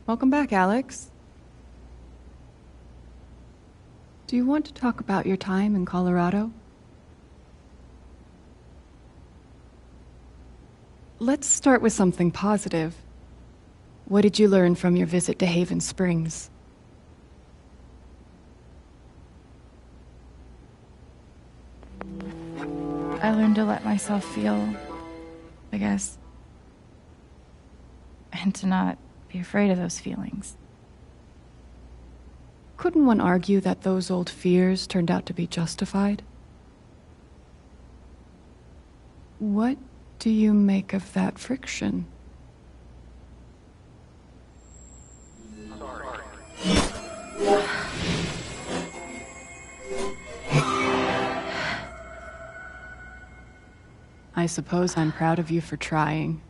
Welcome back, Alex. Do you want to talk about your time in Colorado? Let's start with something positive. What did you learn from your visit to Haven Springs? I learned to let myself feel, I guess. And to not be afraid of those feelings. Couldn't one argue that those old fears turned out to be justified? What do you make of that friction? I suppose I'm proud of you for trying.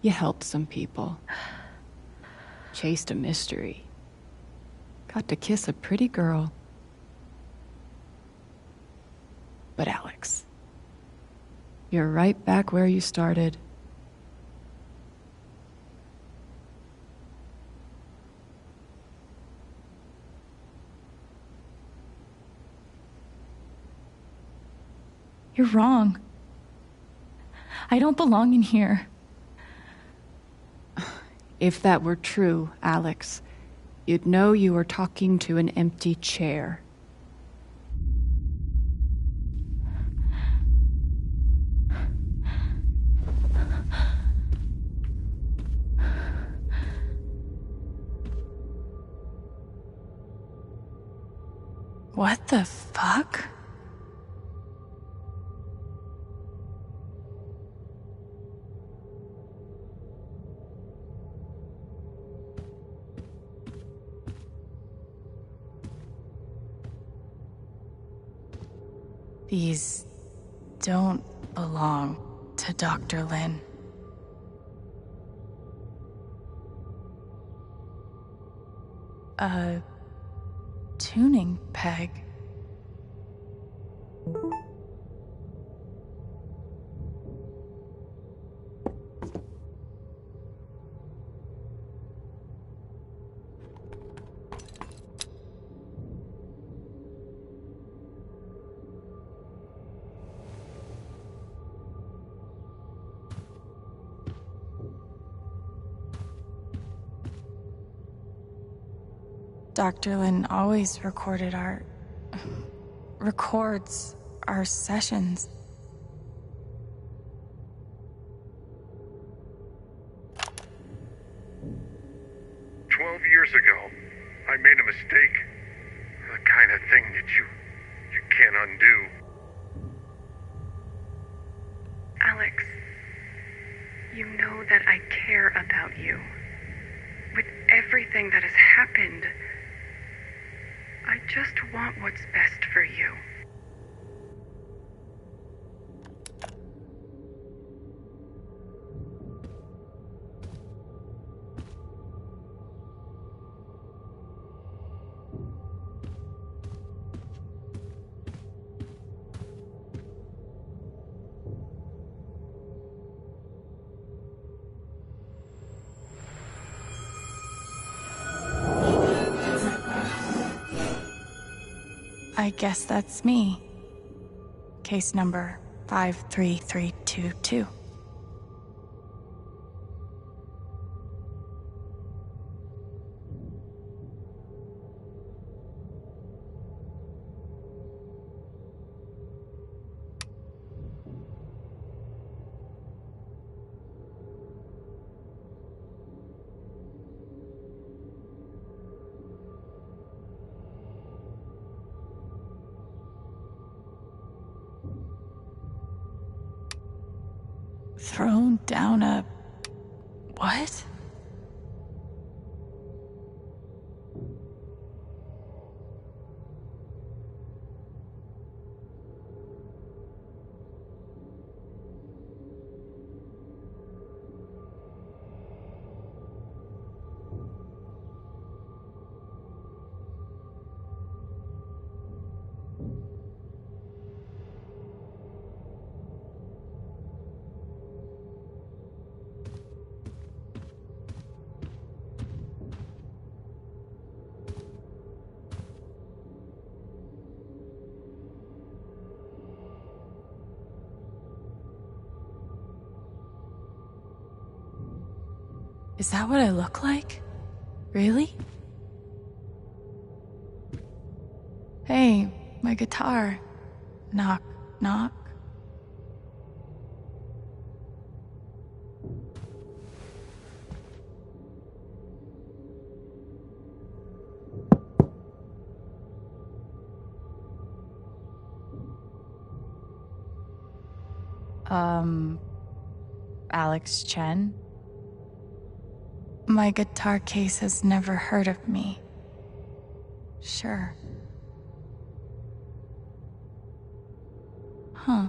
You helped some people. Chased a mystery. Got to kiss a pretty girl. But Alex, you're right back where you started. You're wrong. I don't belong in here. If that were true, Alex, you'd know you were talking to an empty chair. What the fuck? These don't belong to Dr. Lin. A tuning peg. Dr. Lin always records our sessions. Years ago, I made a mistake. The kind of thing that you can't undo. Alex, you know that I care about you. With everything that has happened, I just want what's best for you. I guess that's me. Case number 53322. Thrown down a... what? Is that what I look like? Really? Hey, my guitar. Knock, knock. Alex Chen? My guitar case has never heard of me. Sure. Huh.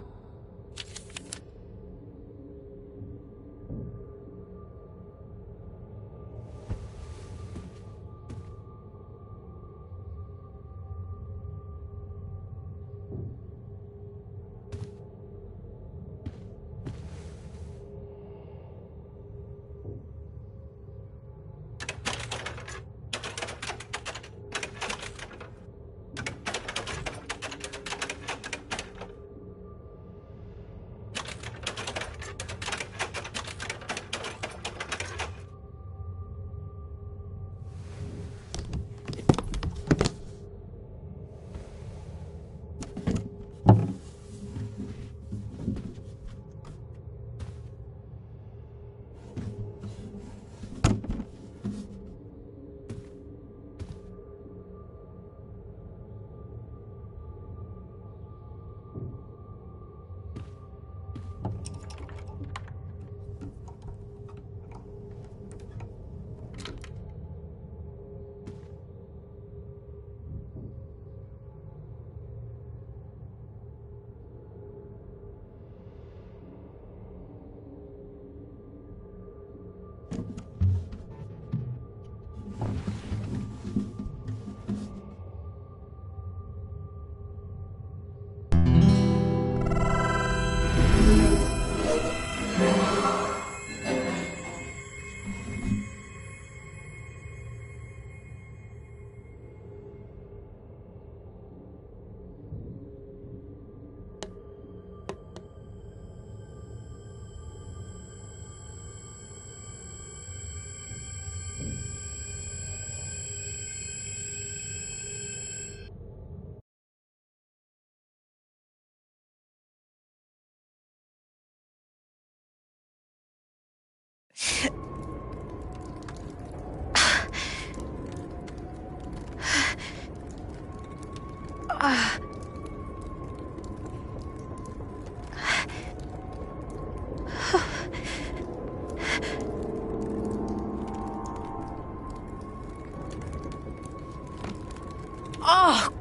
Oh!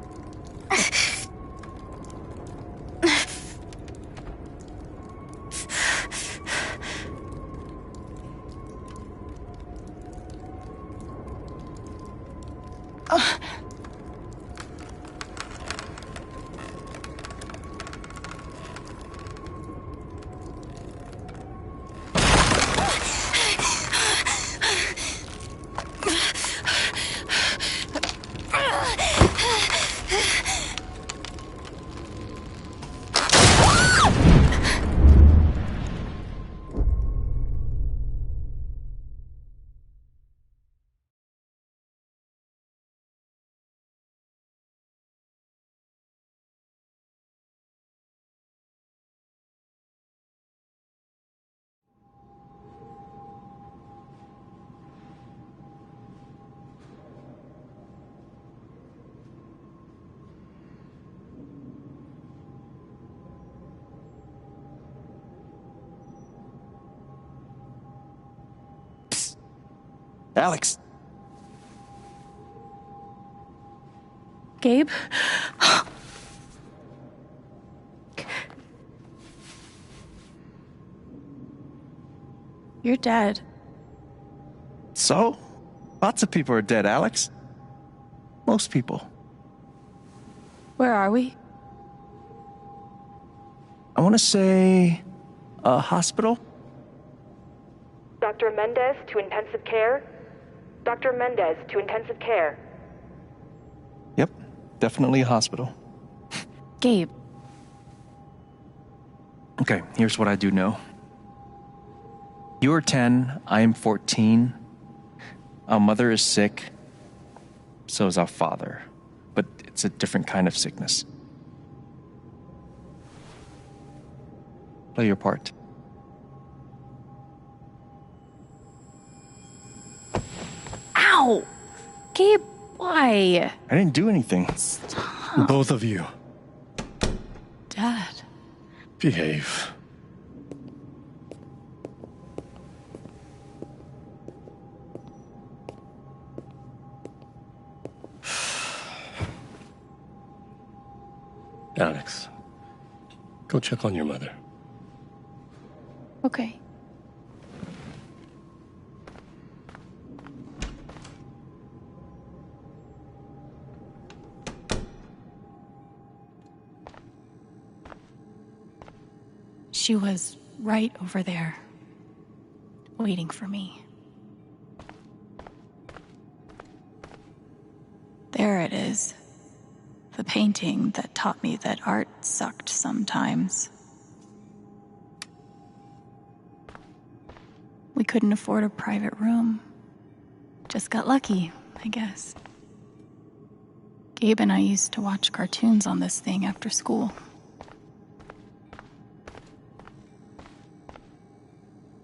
Alex. Gabe? You're dead. So? Lots of people are dead, Alex. Most people. Where are we? I want to say a hospital? Dr. Mendez to intensive care? Dr. Mendez to intensive care. Yep, definitely a hospital. Gabe. Okay, here's what I do know. You are 10, I am 14. Our mother is sick. So is our father. But it's a different kind of sickness. Play your part. Ow! Gabe, why? I didn't do anything. Both of you, Dad. behave. Alex, go check on your mother. Okay. She was right over there, waiting for me. There it is. The painting that taught me that art sucked sometimes. We couldn't afford a private room. Just got lucky, I guess. Gabe and I used to watch cartoons on this thing after school.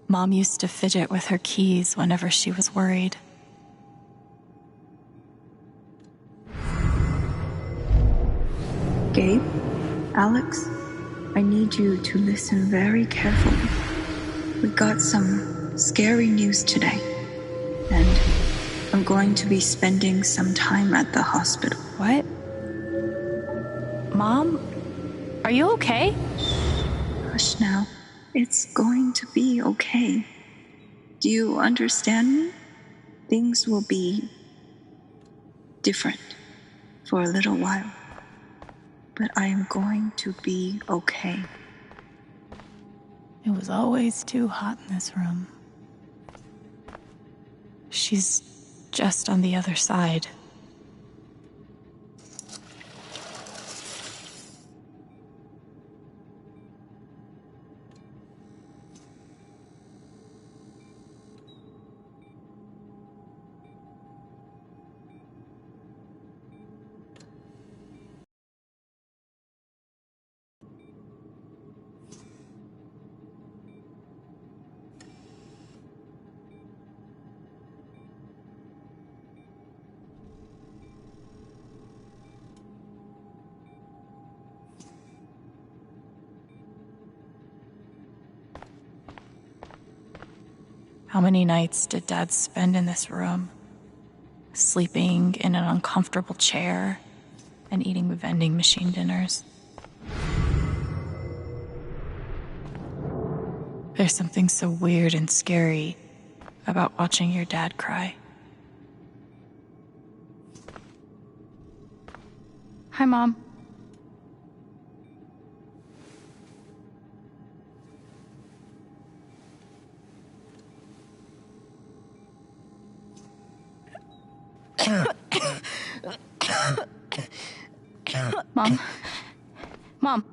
Mom used to fidget with her keys whenever she was worried. Gabe, Alex, I need you to listen very carefully. We got some scary news today, and I'm going to be spending some time at the hospital. What? Mom? Are you okay? Hush now. It's going to be okay. Do you understand me? Things will be different for a little while. But I am going to be okay. It was always too hot in this room. She's just on the other side. How many nights did Dad spend in this room? Sleeping in an uncomfortable chair and eating vending machine dinners. There's something so weird and scary about watching your dad cry. Hi, Mom. Mom. Mom.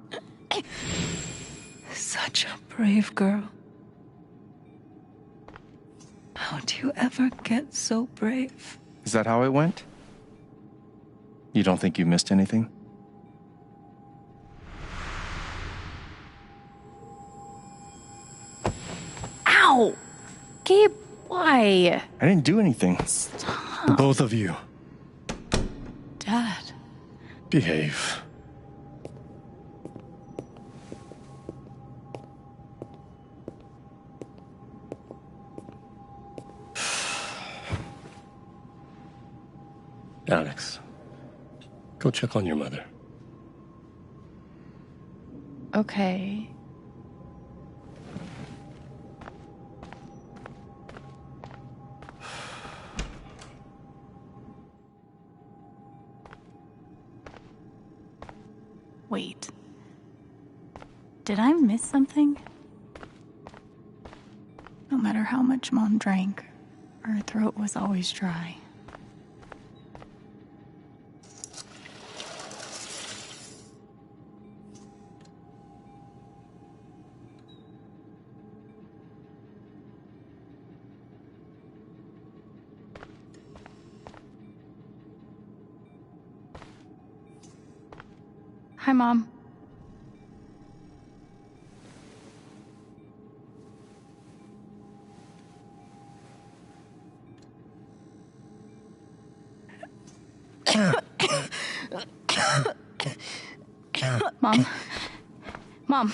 Such a brave girl. How'd you ever get so brave? Is that how it went? You don't think you missed anything? Ow! Gabe, why? I didn't do anything. Both of you, Dad. behave. Alex, go check on your mother. Okay. Wait. Did I miss something? No matter how much Mom drank, her throat was always dry. Hi, Mom. Mom. Mom.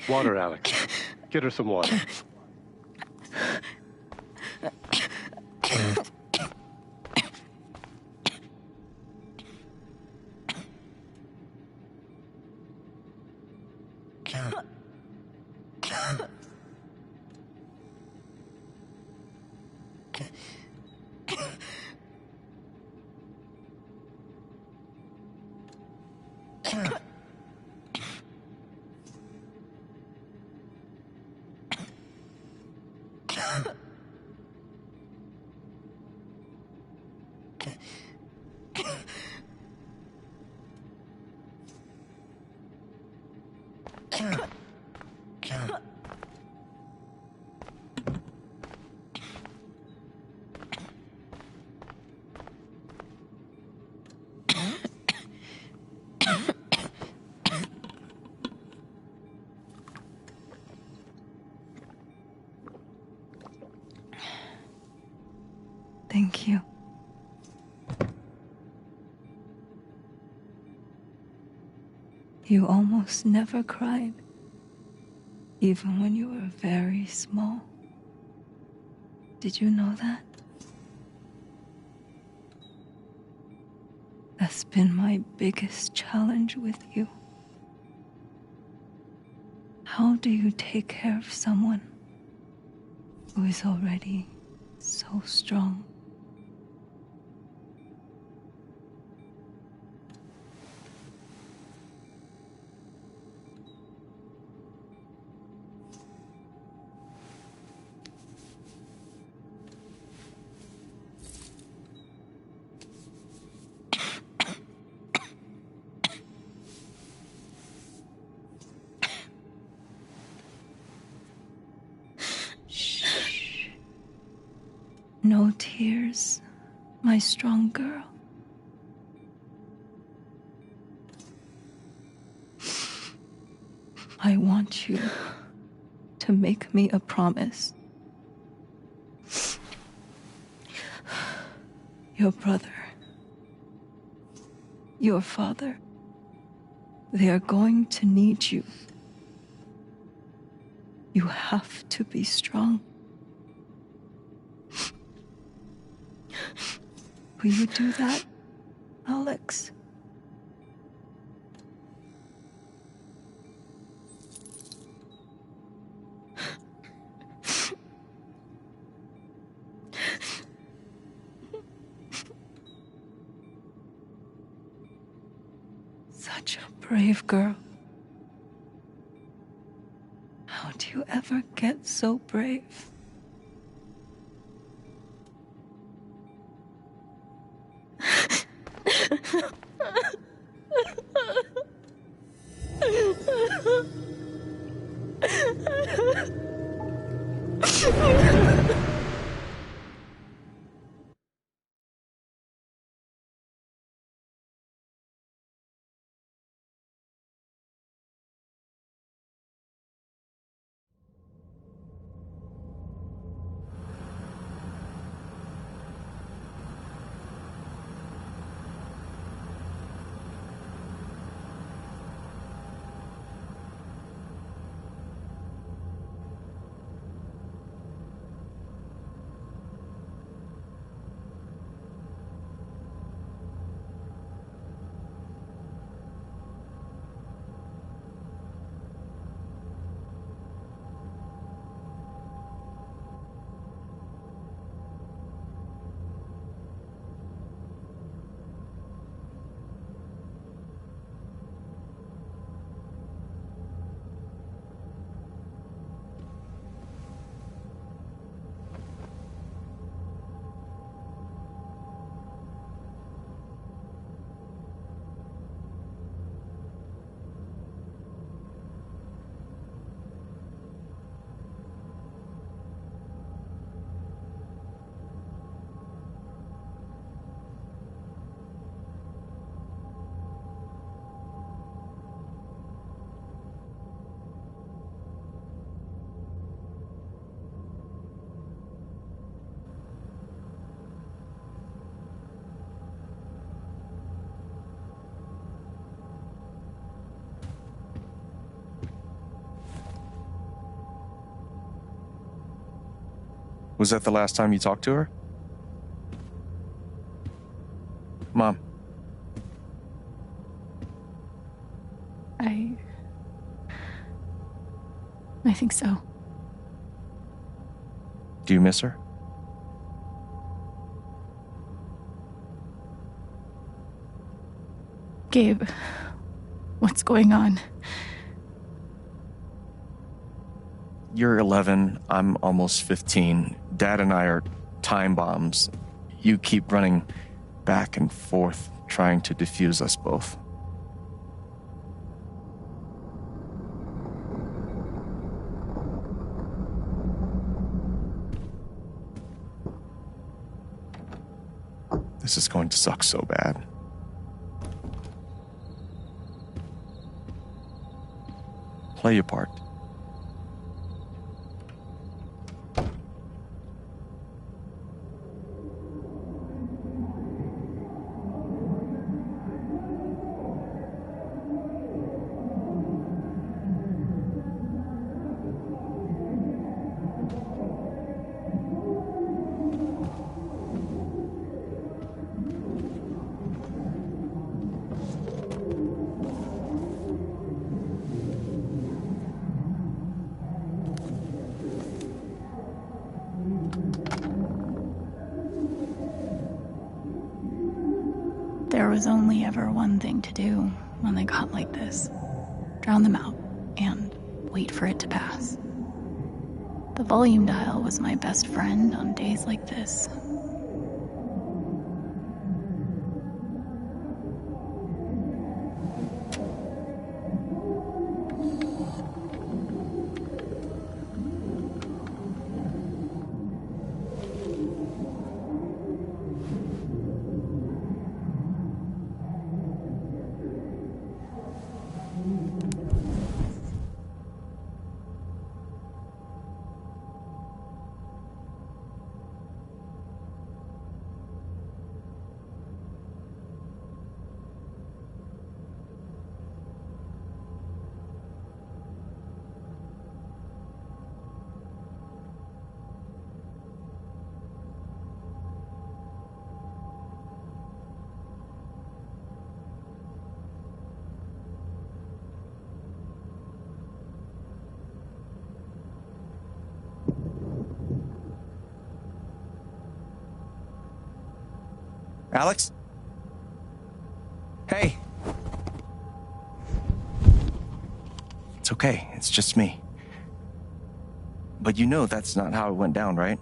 Water, Alex. Get her some water. Thank you. You almost never cried, even when you were very small. Did you know that? That's been my biggest challenge with you. How do you take care of someone who is already so strong? No tears, my strong girl. I want you to make me a promise. Your brother, your father, they are going to need you. You have to be strong. Will you do that, Alex? Such a brave girl. How do you ever get so brave? Was that the last time you talked to her? Mom. I think so. Do you miss her? Gabe, what's going on? You're 11, I'm almost 15. Dad and I are time bombs. You keep running back and forth, trying to defuse us both. This is going to suck so bad. Play your part. There was only ever one thing to do when they got like this. Drown them out and wait for it to pass. The volume dial was my best friend on days like this. Alex? Hey. It's okay. It's just me. But you know that's not how it went down, right?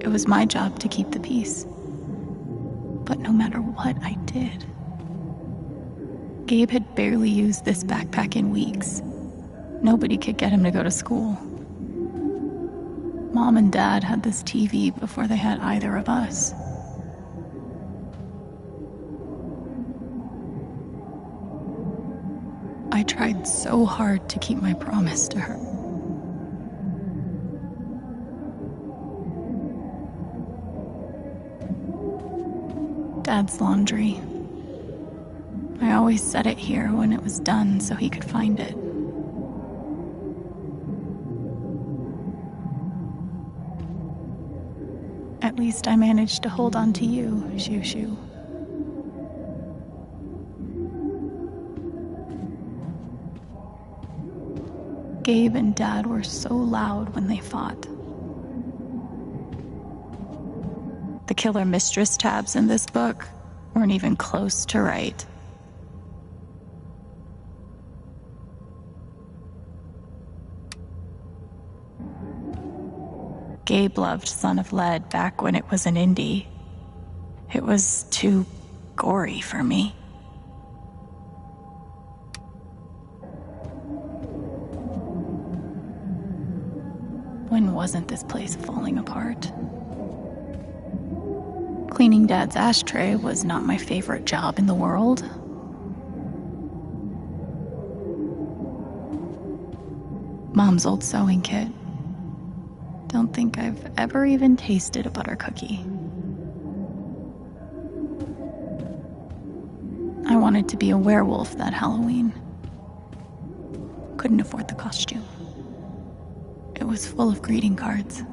It was my job to keep the peace. But no matter what I did, Gabe had barely used this backpack in weeks. Nobody could get him to go to school. Mom and Dad had this TV before they had either of us. I tried so hard to keep my promise to her. Dad's laundry. I always set it here when it was done so he could find it. At least I managed to hold on to you, Shoo Shoo. Gabe and Dad were so loud when they fought. The killer mistress tabs in this book weren't even close to right. Gabe loved Son of Lead back when it was an indie. It was too gory for me. When wasn't this place falling apart? Cleaning Dad's ashtray was not my favorite job in the world. Mom's old sewing kit. Don't think I've ever even tasted a butter cookie. I wanted to be a werewolf that Halloween. Couldn't afford the costume. It was full of greeting cards.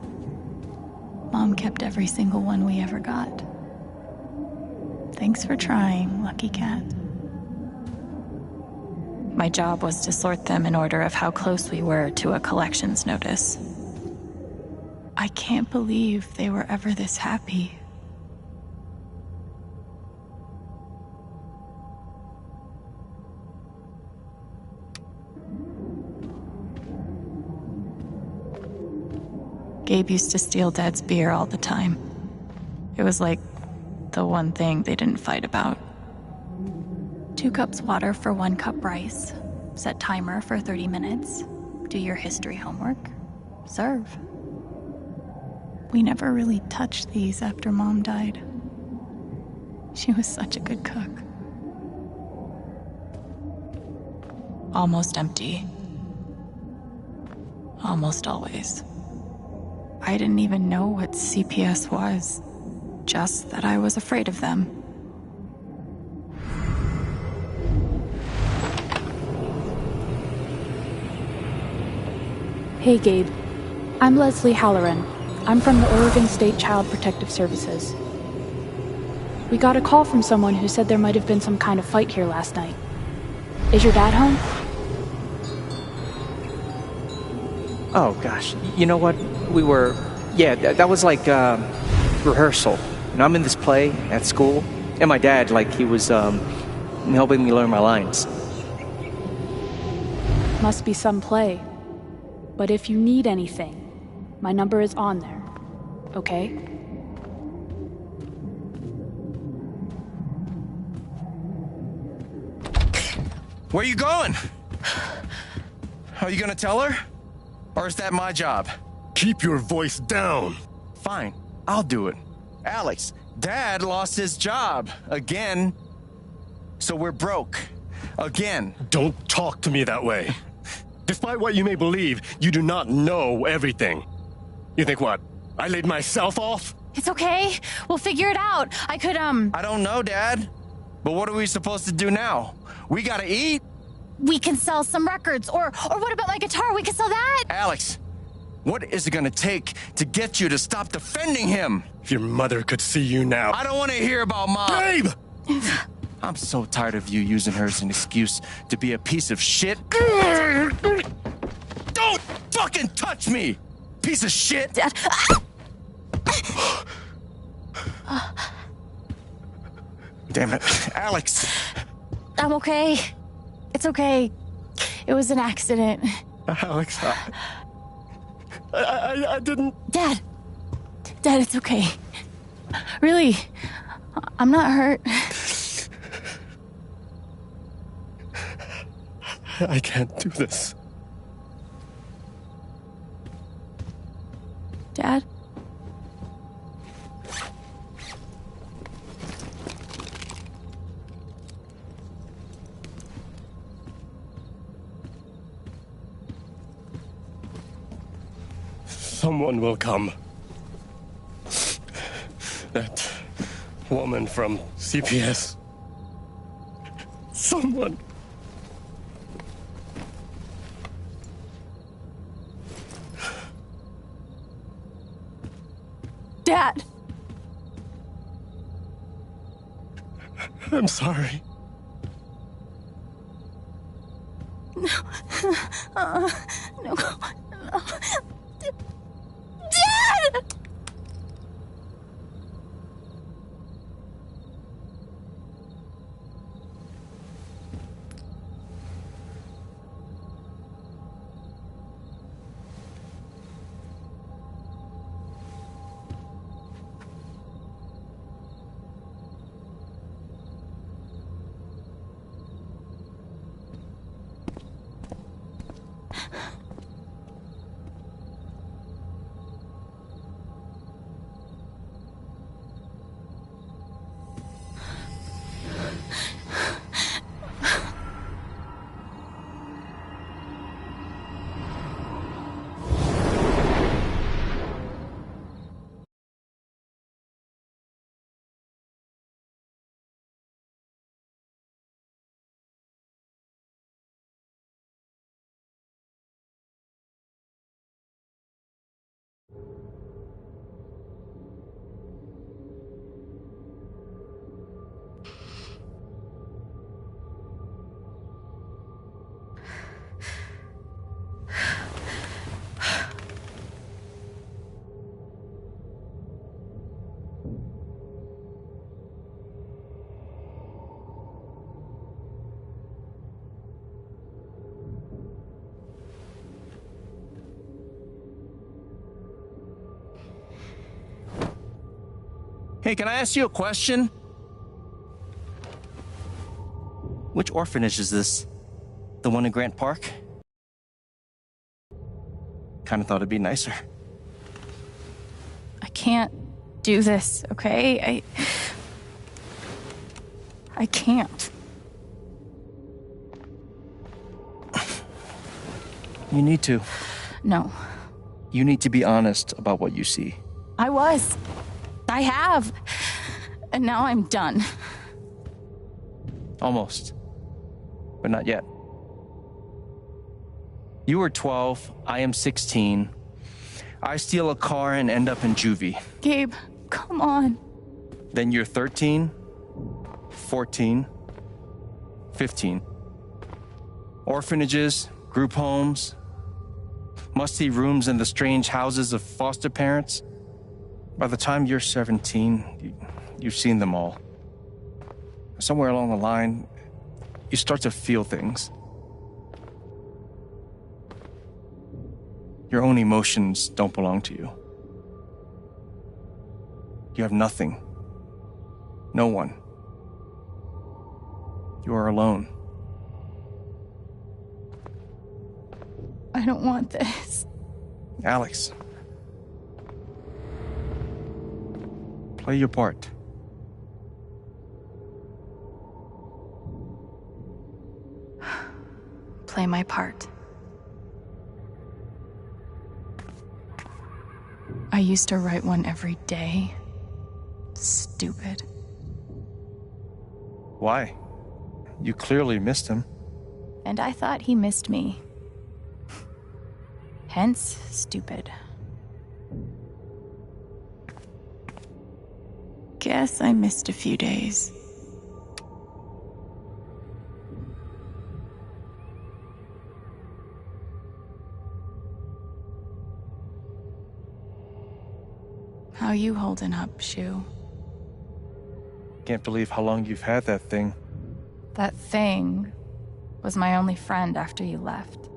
Mom kept every single one we ever got. Thanks for trying, Lucky Cat. My job was to sort them in order of how close we were to a collections notice. I can't believe they were ever this happy. Gabe used to steal Dad's beer all the time. It was like the one thing they didn't fight about. 2 cups water for 1 cup rice. Set timer for 30 minutes. Do your history homework. Serve. We never really touched these after Mom died. She was such a good cook. Almost empty. Almost always. I didn't even know what CPS was, just that I was afraid of them. Hey, Gabe. I'm Leslie Halloran. I'm from the Oregon State Child Protective Services. We got a call from someone who said there might have been some kind of fight here last night. Is your dad home? Oh, gosh. You know what? That was like rehearsal. And I'm in this play at school, and my dad, he was helping me learn my lines. Must be some play. But if you need anything, my number is on there, okay? Where you going? Are you gonna tell her? Or is that my job? Keep your voice down. Fine, I'll do it. Alex, Dad lost his job again. So we're broke. Again. Don't talk to me that way. Despite what you may believe, you do not know everything. You think what? I laid myself off? It's okay. We'll figure it out. I don't know, Dad. But what are we supposed to do now? We gotta eat. We can sell some records. Or what about my guitar? We can sell that. Alex, what is it gonna take to get you to stop defending him? If your mother could see you now. I don't want to hear about Mom. Babe! I'm so tired of you using her as an excuse to be a piece of shit. Don't fucking touch me, piece of shit! Dad. Damn it, Alex. I'm okay. It's okay. It was an accident. Alex, I didn't... Dad, it's okay. Really, I'm not hurt. I can't do this. Dad? Someone will come. That woman from CPS. Someone. Dad! I'm sorry. No. No. Dad! Hey, can I ask you a question? Which orphanage is this? The one in Grant Park? Kind of thought it'd be nicer. I can't do this, okay? I can't. You need to. No. You need to be honest about what you see. I was. I have. And now I'm done. Almost. But not yet. You were 12, I am 16. I steal a car and end up in juvie. Gabe, come on. Then you're 13, 14, 15. Orphanages, group homes, musty rooms in the strange houses of foster parents. By the time you're 17, you've seen them all. Somewhere along the line, you start to feel things. Your own emotions don't belong to you. You have nothing. No one. You are alone. I don't want this. Alex. Play your part. Play my part. I used to write one every day. Stupid. Why? You clearly missed him. And I thought he missed me. Hence, stupid. Guess I missed a few days. How you holding up, Shu? Can't believe how long you've had that thing. That thing was my only friend after you left.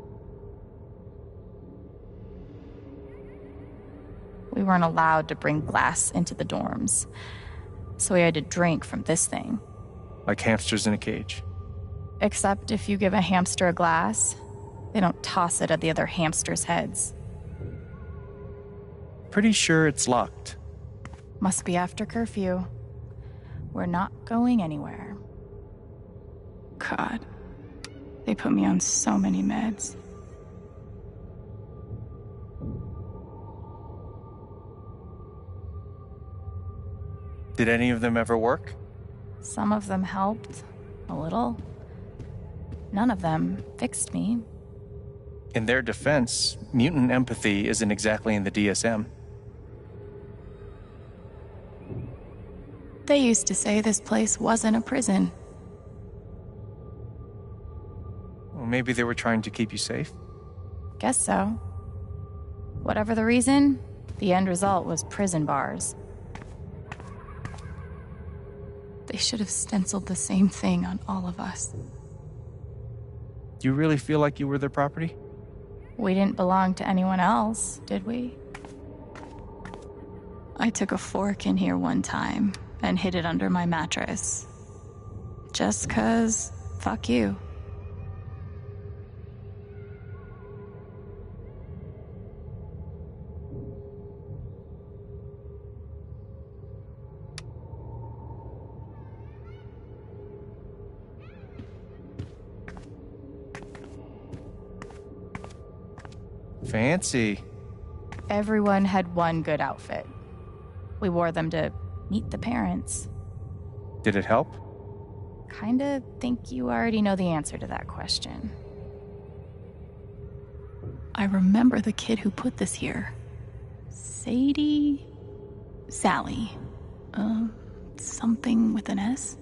We weren't allowed to bring glass into the dorms, so we had to drink from this thing. Like hamsters in a cage. Except if you give a hamster a glass, they don't toss it at the other hamsters' heads. Pretty sure it's locked. Must be after curfew. We're not going anywhere. God, they put me on so many meds. Did any of them ever work? Some of them helped, a little. None of them fixed me. In their defense, mutant empathy isn't exactly in the DSM. They used to say this place wasn't a prison. Well, maybe they were trying to keep you safe. Guess so. Whatever the reason, the end result was prison bars. They should have stenciled the same thing on all of us. Do you really feel like you were their property? We didn't belong to anyone else, did we? I took a fork in here one time and hid it under my mattress. Just 'cause, fuck you. Fancy. Everyone had one good outfit. We wore them to meet the parents. Did it help? Kinda think you already know the answer to that question. I remember the kid who put this here. Sadie? Sally. Something with an S?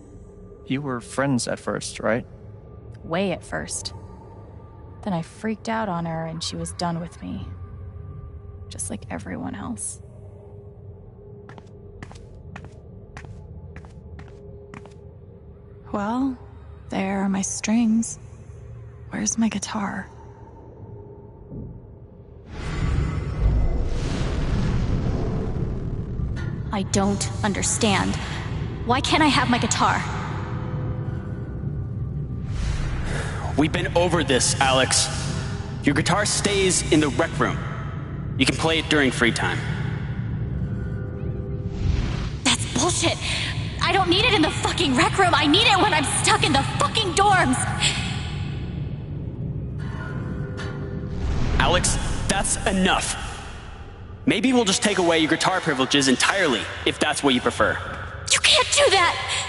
You were friends at first, right? Way at first. Then I freaked out on her and she was done with me. Just like everyone else. Well, there are my strings. Where's my guitar? I don't understand. Why can't I have my guitar? We've been over this, Alex. Your guitar stays in the rec room. You can play it during free time. That's bullshit. I don't need it in the fucking rec room. I need it when I'm stuck in the fucking dorms. Alex, that's enough. Maybe we'll just take away your guitar privileges entirely, if that's what you prefer. You can't do that!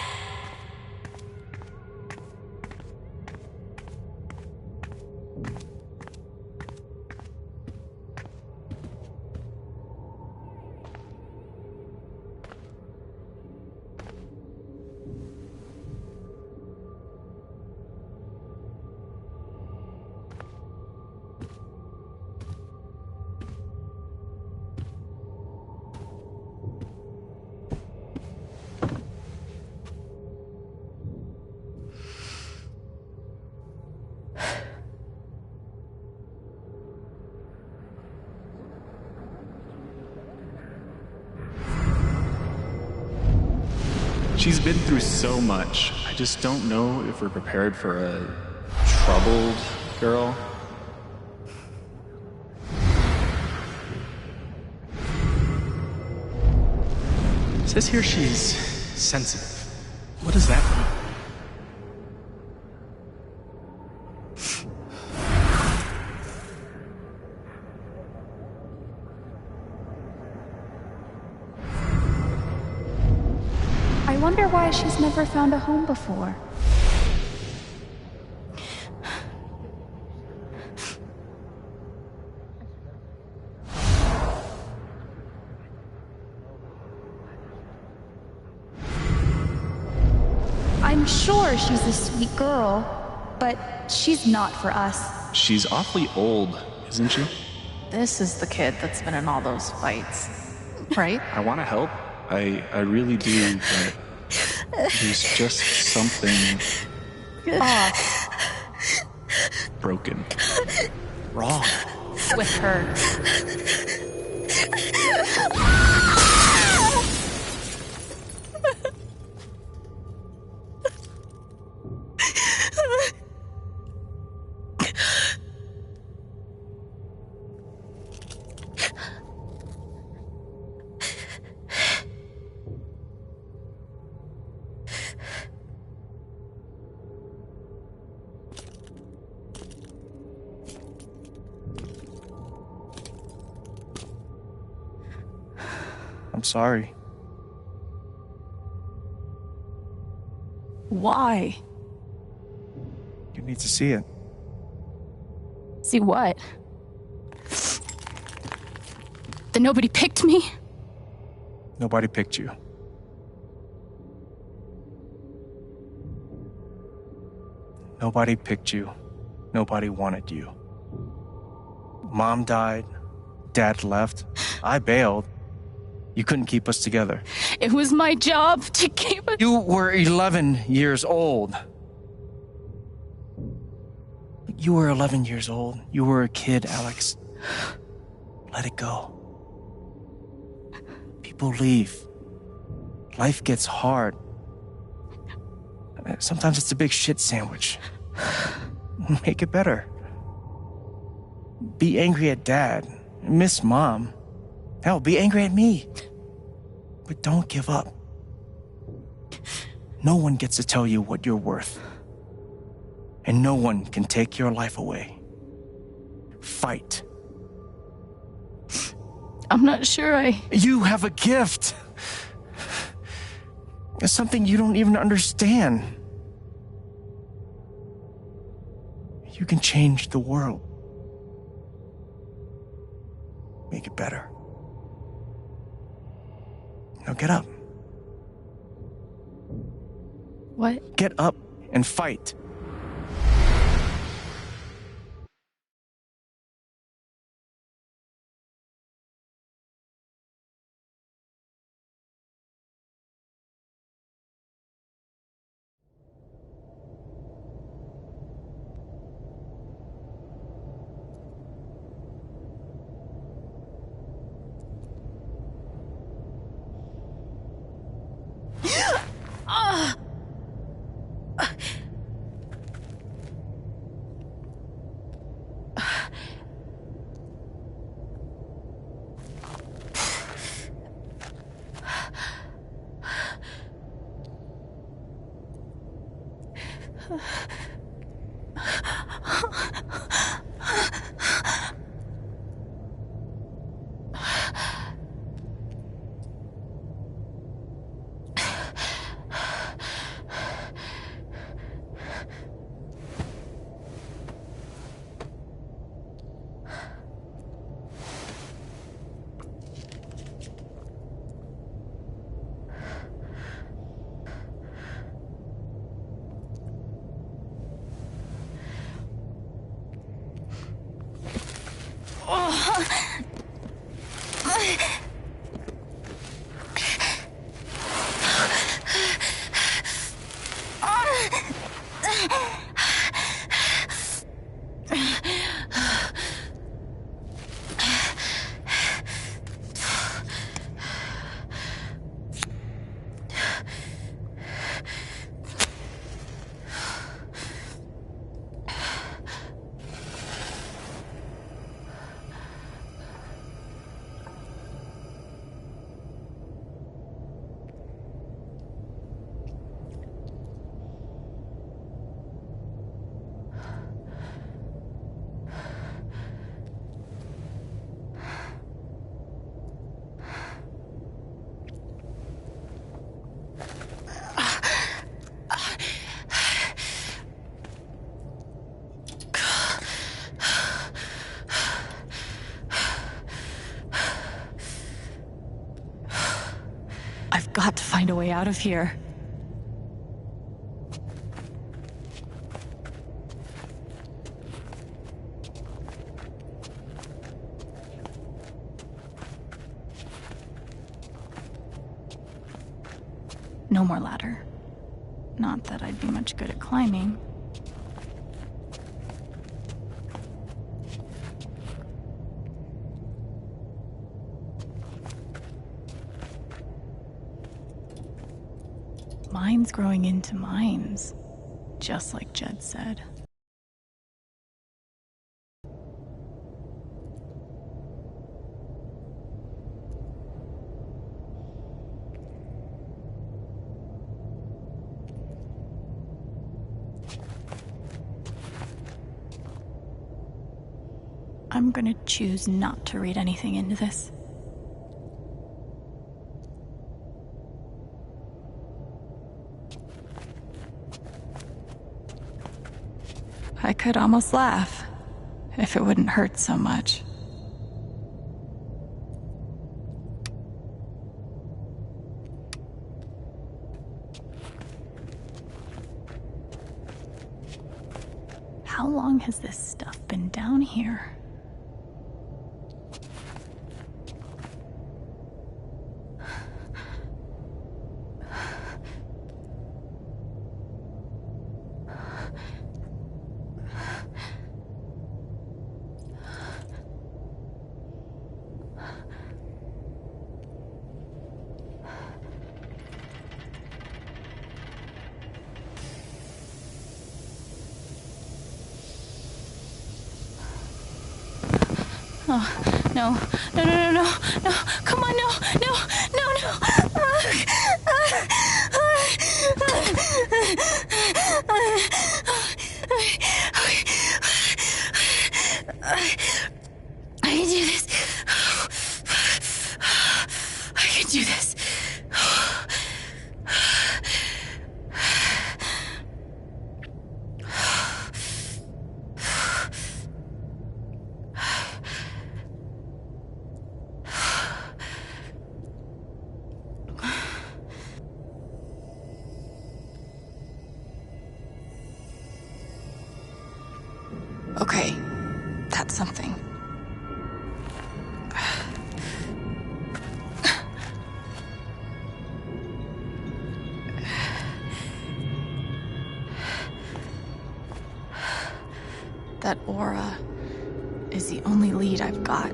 She's been through so much. I just don't know if we're prepared for a troubled girl. It says here she's sensitive. What does that mean? I wonder why she's never found a home before. I'm sure she's a sweet girl, but she's not for us. She's awfully old, isn't she? This is the kid that's been in all those fights, right? I want to help. I really do, but there's just something Off broken. Wrong. With her. I'm sorry. Why? You need to see it. See what? That nobody picked me? Nobody picked you. Nobody picked you. Nobody wanted you. Mom died. Dad left. I bailed. You couldn't keep us together. It was my job to keep us. You were 11 years old. You were 11 years old. You were a kid, Alex. Let it go. People leave. Life gets hard. Sometimes it's a big shit sandwich. Make it better. Be angry at Dad. Miss Mom. Hell, be angry at me. But don't give up. No one gets to tell you what you're worth. And no one can take your life away. Fight. I'm not sure You have a gift. It's something you don't even understand. You can change the world. Make it better. Now get up. What? Get up and fight. I've got to find a way out of here. No more ladder. Not that I'd be much good at climbing. Mines growing into mines, just like Jed said. I'm gonna choose not to read anything into this. I could almost laugh, if it wouldn't hurt so much. How long has this stuff been down here? Oh, no, no, no, no, no, no, come on, no, no, no, no. I can do this. I can do this. Okay, that's something. That aura is the only lead I've got.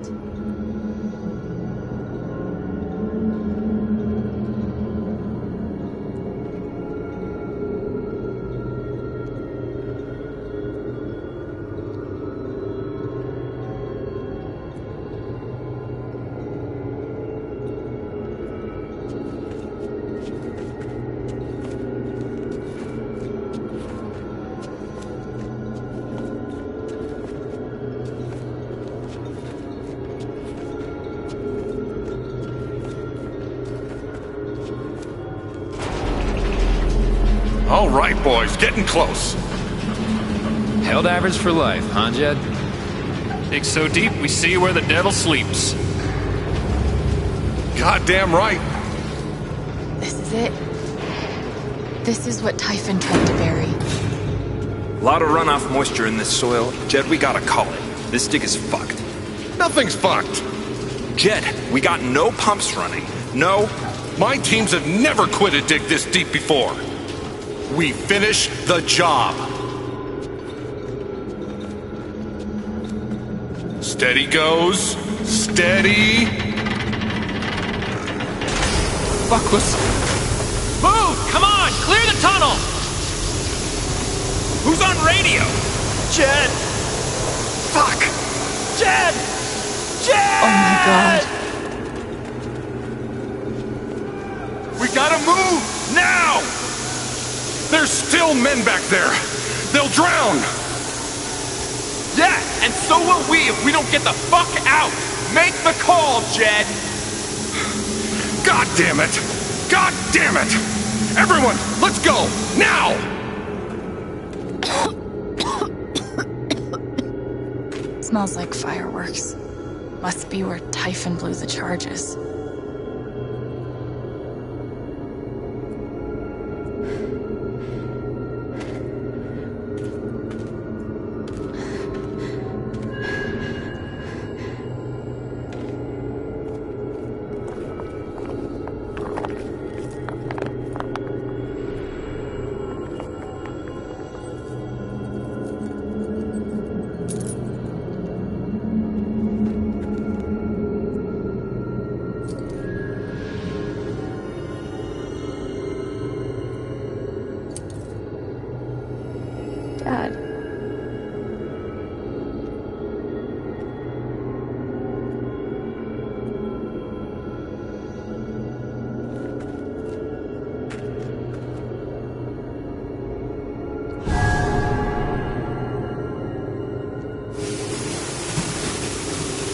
All right, boys, getting close. Held average for life, huh, Jed? Dig so deep, we see where the devil sleeps. Goddamn right. This is it. This is what Typhon tried to bury. A lot of runoff moisture in this soil. Jed, we gotta call it. This dig is fucked. Nothing's fucked. Jed, we got no pumps running. No. My teams have never quit a dig this deep before. We finish the job. Steady goes. Steady. Buckless. Move! Come on! Clear the tunnel! Who's on radio? Jed! Fuck! Jed! Jed! Oh my god. We gotta move! Now! There's still men back there. They'll drown! Yeah, and so will we if we don't get the fuck out! Make the call, Jed! God damn it! God damn it! Everyone, let's go! Now! Smells like fireworks. Must be where Typhon blew the charges. Dad.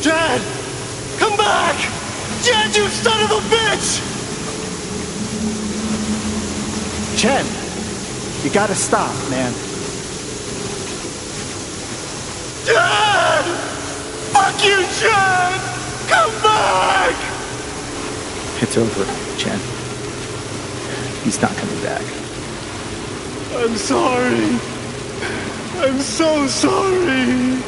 Jed! Come back! Jed, you son of a bitch! Chen, you gotta stop, man. Jed! Fuck you, Jed! Come back! It's over, Chen. He's not coming back. I'm sorry. I'm so sorry.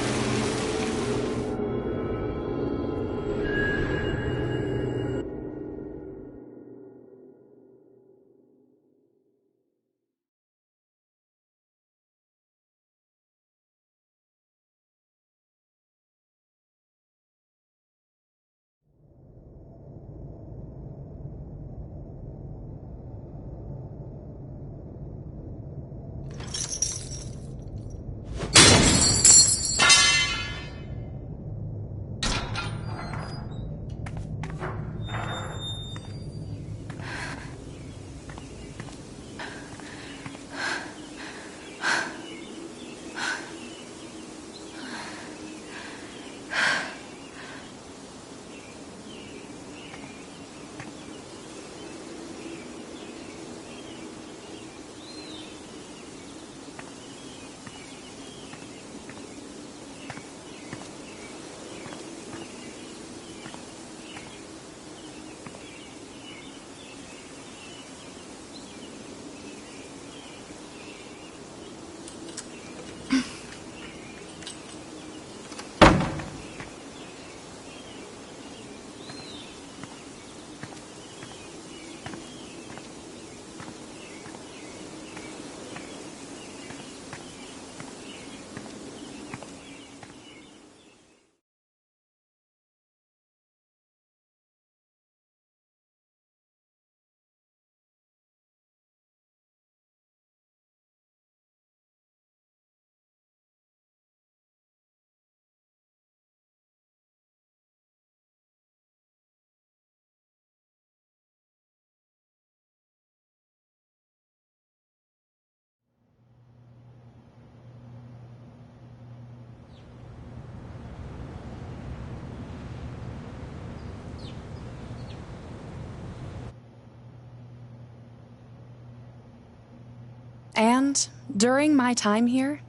And during my time here,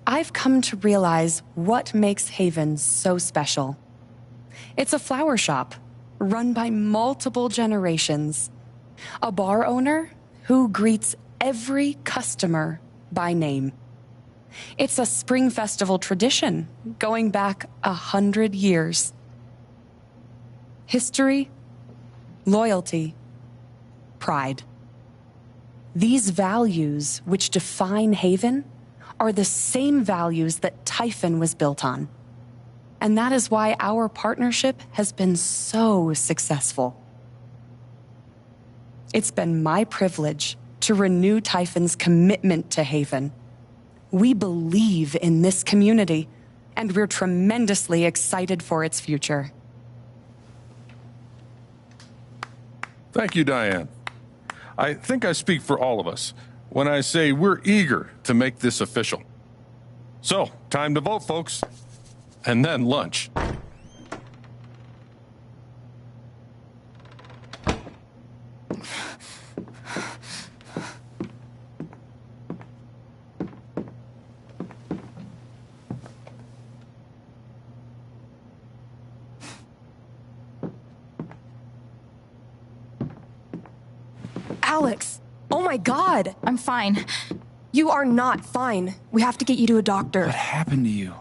I've come to realize what makes Haven so special. It's a flower shop run by multiple generations. A bar owner who greets every customer by name. It's a spring festival tradition going back 100 years. History, loyalty, pride. These values which define Haven are the same values that Typhon was built on. And that is why our partnership has been so successful. It's been my privilege to renew Typhon's commitment to Haven. We believe in this community, and we're tremendously excited for its future. Thank you, Diane. I think I speak for all of us when I say we're eager to make this official. So, time to vote, folks. And then lunch. Alex! Oh my God! I'm fine. You are not fine. We have to get you to a doctor. What happened to you?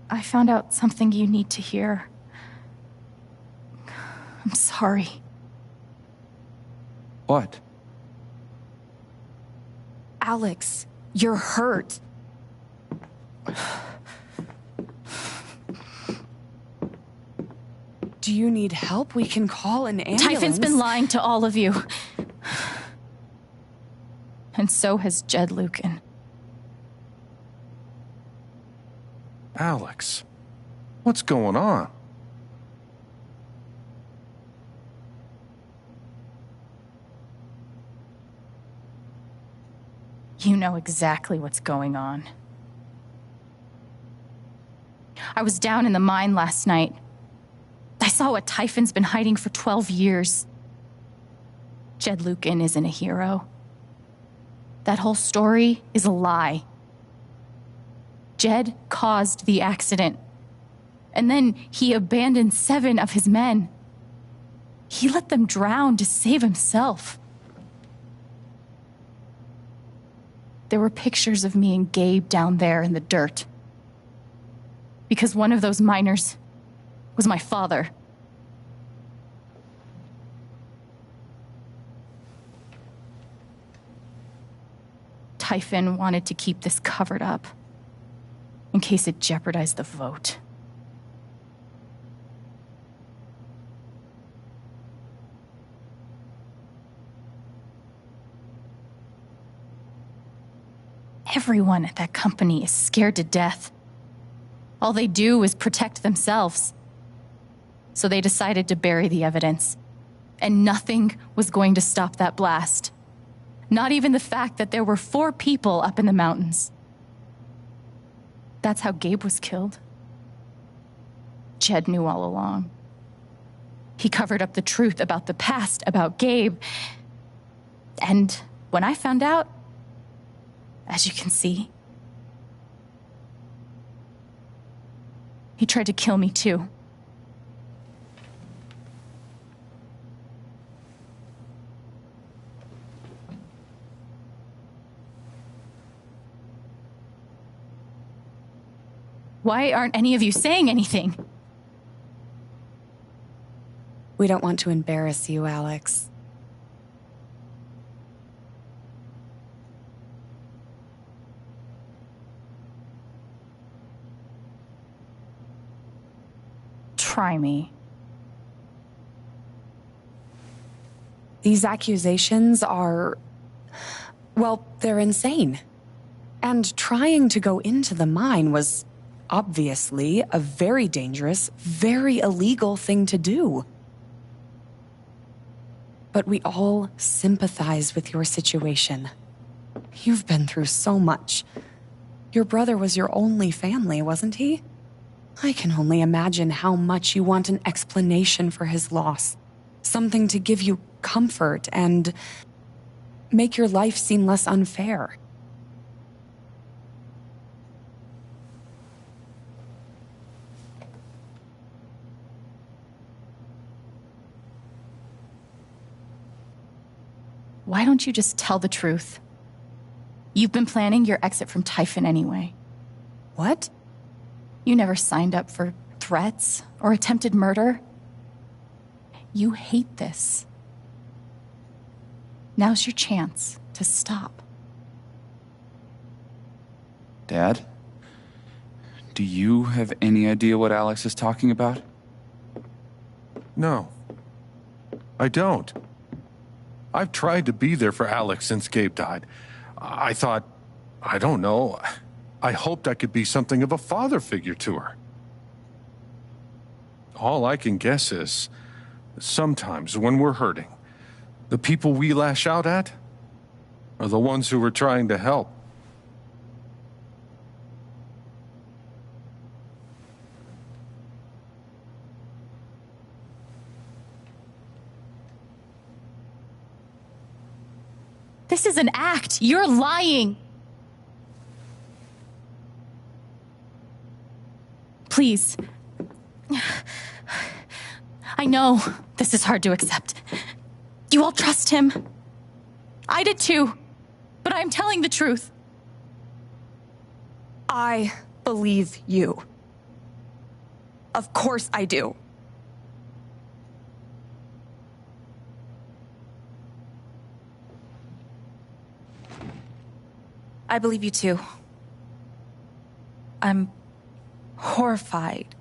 I found out something you need to hear. I'm sorry. What? Alex, you're hurt. Do you need help? We can call an ambulance. Typhon's been lying to all of you. And so has Jed Lucan. Alex, what's going on? You know exactly what's going on. I was down in the mine last night. I saw what Typhon's been hiding for 12 years. Jed Lucan isn't a hero. That whole story is a lie. Jed caused the accident. And then he abandoned 7 of his men. He let them drown to save himself. There were pictures of me and Gabe down there in the dirt. Because one of those miners was my father. Typhon wanted to keep this covered up in case it jeopardized the vote. Everyone at that company is scared to death. All they do is protect themselves. So they decided to bury the evidence. And nothing was going to stop that blast. Not even the fact that there were 4 people up in the mountains. That's how Gabe was killed. Jed knew all along. He covered up the truth about the past, about Gabe. And when I found out, as you can see, he tried to kill me too. Why aren't any of you saying anything? We don't want to embarrass you, Alex. Try me. These accusations are, well, they're insane. And trying to go into the mine was obviously a very dangerous, very illegal thing to do. But we all sympathize with your situation. You've been through so much. Your brother was your only family, wasn't he? I can only imagine how much you want an explanation for his loss. Something to give you comfort and make your life seem less unfair. Why don't you just tell the truth? You've been planning your exit from Typhon anyway. What? You never signed up for threats or attempted murder. You hate this. Now's your chance to stop. Dad? Do you have any idea what Alex is talking about? No. I don't. I've tried to be there for Alex since Gabe died. I thought, I don't know, I hoped I could be something of a father figure to her. All I can guess is, sometimes when we're hurting, the people we lash out at are the ones who we're trying to help. This is an act. You're lying. Please. I know this is hard to accept. You all trust him. I did too. But I'm telling the truth. I believe you. Of course I do. I believe you too. I'm horrified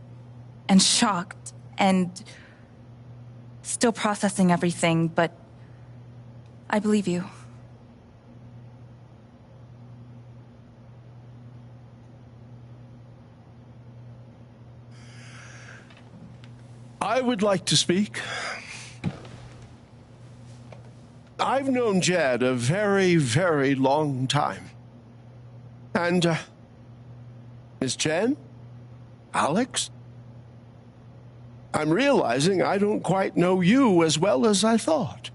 and shocked and still processing everything, but I believe you. I would like to speak. I've known Jed a very, very long time. And, Miss Chen? Alex? I'm realizing I don't quite know you as well as I thought.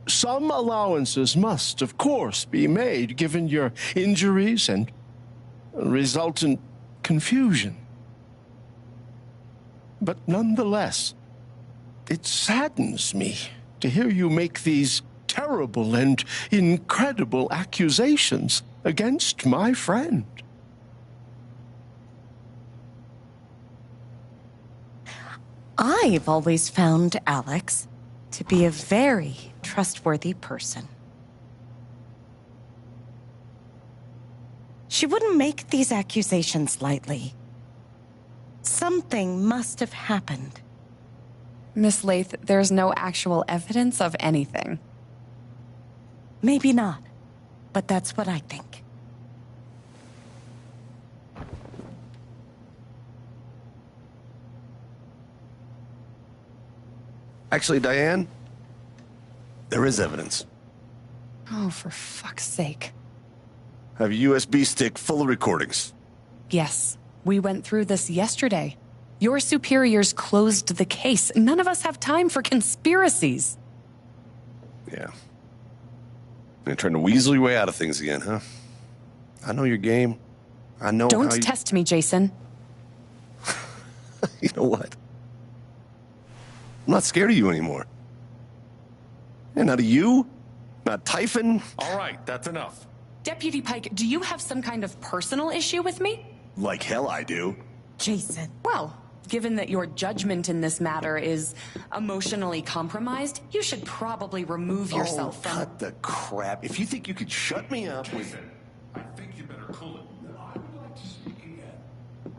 Some allowances must, of course, be made given your injuries and resultant confusion. But nonetheless, it saddens me to hear you make these terrible and incredible accusations against my friend. I've always found Alex to be a very trustworthy person. She wouldn't make these accusations lightly. Something must have happened. Miss Lath, there's no actual evidence of anything. Maybe not, but that's what I think. Actually, Diane, there is evidence. Oh, for fuck's sake. I have a USB stick full of recordings. Yes, we went through this yesterday. Your superiors closed the case. None of us have time for conspiracies. Yeah. You're trying to weasel your way out of things again, huh? I know your game. I know Don't how you... test me, Jason. You know what? I'm not scared of you anymore. And not of you, not Typhon. All right, that's enough. Deputy Pike, do you have some kind of personal issue with me? Like hell I do. Jason. Well, given that your judgment in this matter is emotionally compromised, you should probably remove yourself from... cut the crap. If you think you could shut me up with... I think you better cool it. I would like to speak again.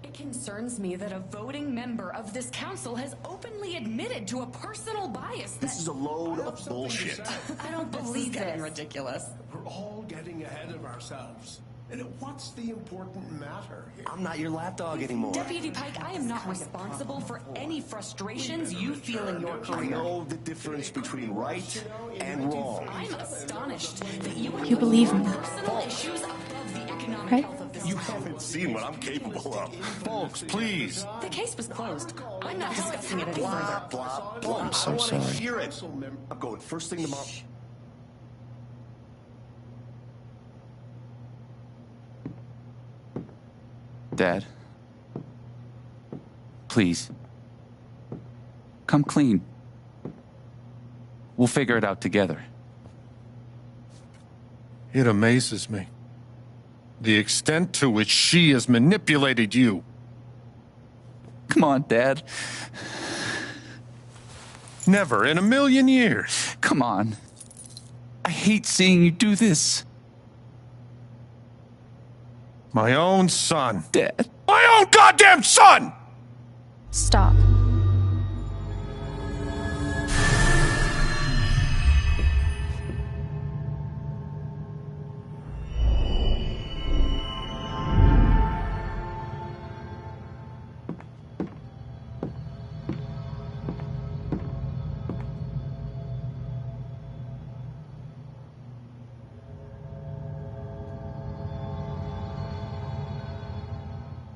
It concerns me that a voting member of this council has openly admitted to a personal bias that... This is a load of bullshit. I don't believe it. Ridiculous. We're all getting ahead of ourselves. And what's the important matter here? I'm not your lapdog anymore. Deputy Pike, I am not responsible for any frustrations you feel in your I career. know the difference between right and wrong. I'm astonished that you You believe me, personal issues above the economic right? health of this You town. haven't seen what I'm capable of. Folks, please. The case was closed. I'm not discussing it any Blah, further. blah, blah. I'm so I want to sorry. hear it. I'm going first thing tomorrow. Dad. Please. Come clean. We'll figure it out together. It amazes me. The extent to which she has manipulated you. Come on, Dad. Never in a million years. Come on. I hate seeing you do this. My own son. Dad. My own goddamn son! Stop.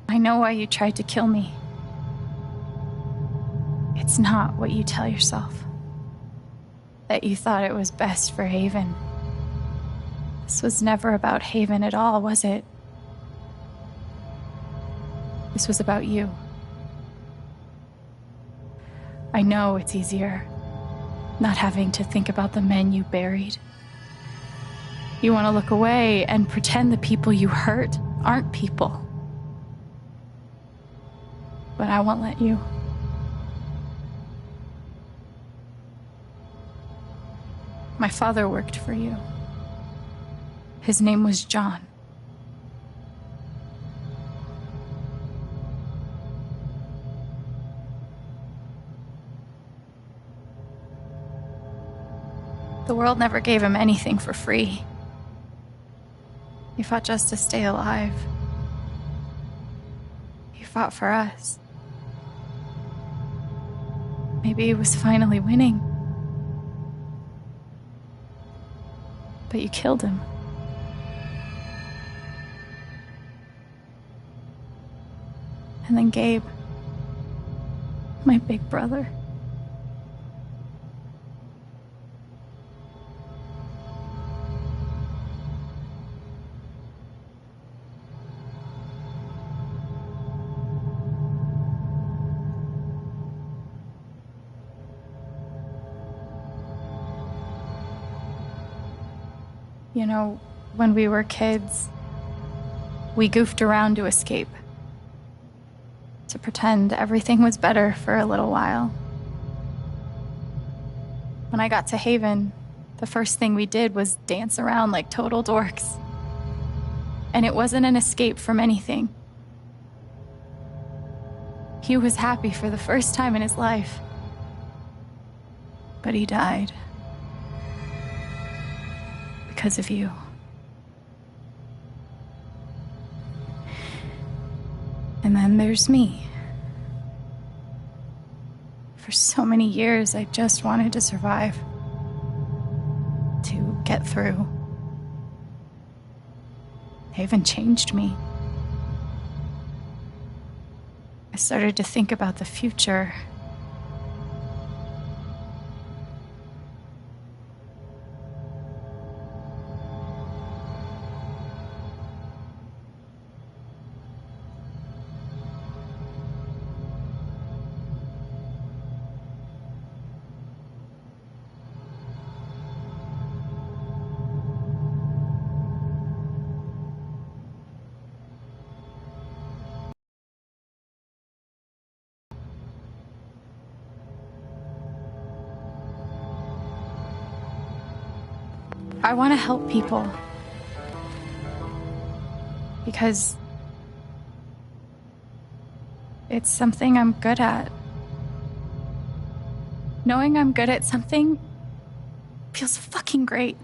I know why you tried to kill me. It's not what you tell yourself. That you thought it was best for Haven. This was never about Haven at all, was it? This was about you. I know it's easier not having to think about the men you buried. You want to look away and pretend the people you hurt aren't people. But I won't let you. My father worked for you. His name was John. The world never gave him anything for free. He fought just to stay alive. He fought for us. Maybe he was finally winning. But you killed him. And then Gabe, my big brother. You know, when we were kids, we goofed around to escape. To pretend everything was better for a little while. When I got to Haven, the first thing we did was dance around like total dorks. And it wasn't an escape from anything. He was happy for the first time in his life. But he died. Because of you. And then there's me. For so many years, I just wanted to survive. To get through. Haven changed me. I started to think about the future. I want to help people. Because it's something I'm good at. Knowing I'm good at something feels fucking great.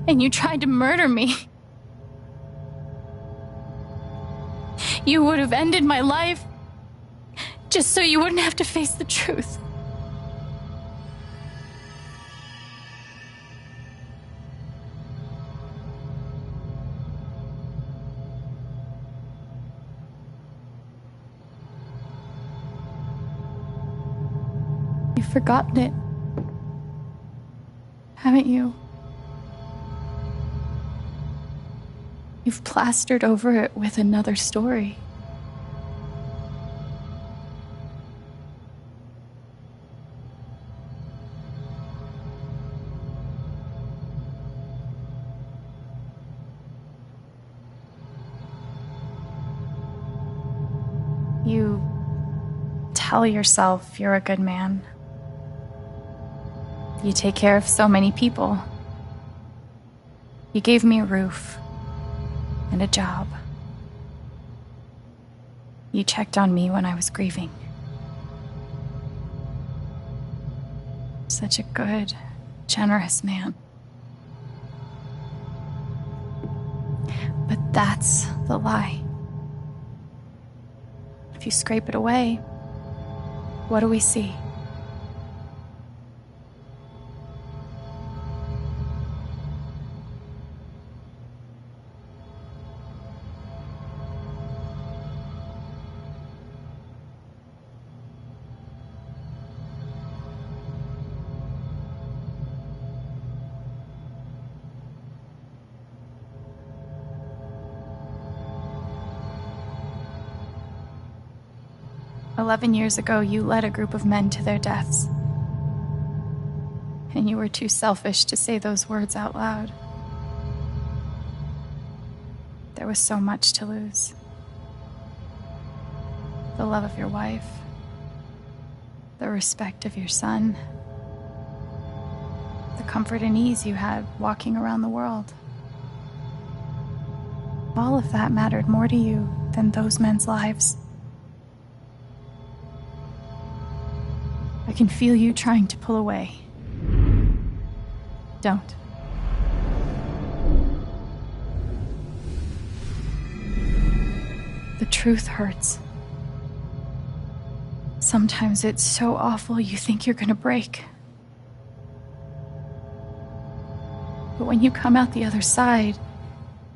and you tried to murder me. You would have ended my life just so you wouldn't have to face the truth. You've forgotten it, haven't you? You've plastered over it with another story. You tell yourself you're a good man. You take care of so many people. You gave me a roof and a job. You checked on me when I was grieving. Such a good, generous man. But that's the lie. If you scrape it away, what do we see? "11 years ago, you led a group of men to their deaths. And you were too selfish to say those words out loud. There was so much to lose. The love of your wife, the respect of your son, the comfort and ease you had walking around the world. All of that mattered more to you than those men's lives. I can feel you trying to pull away. Don't. The truth hurts. Sometimes it's so awful you think you're gonna break. But when you come out the other side,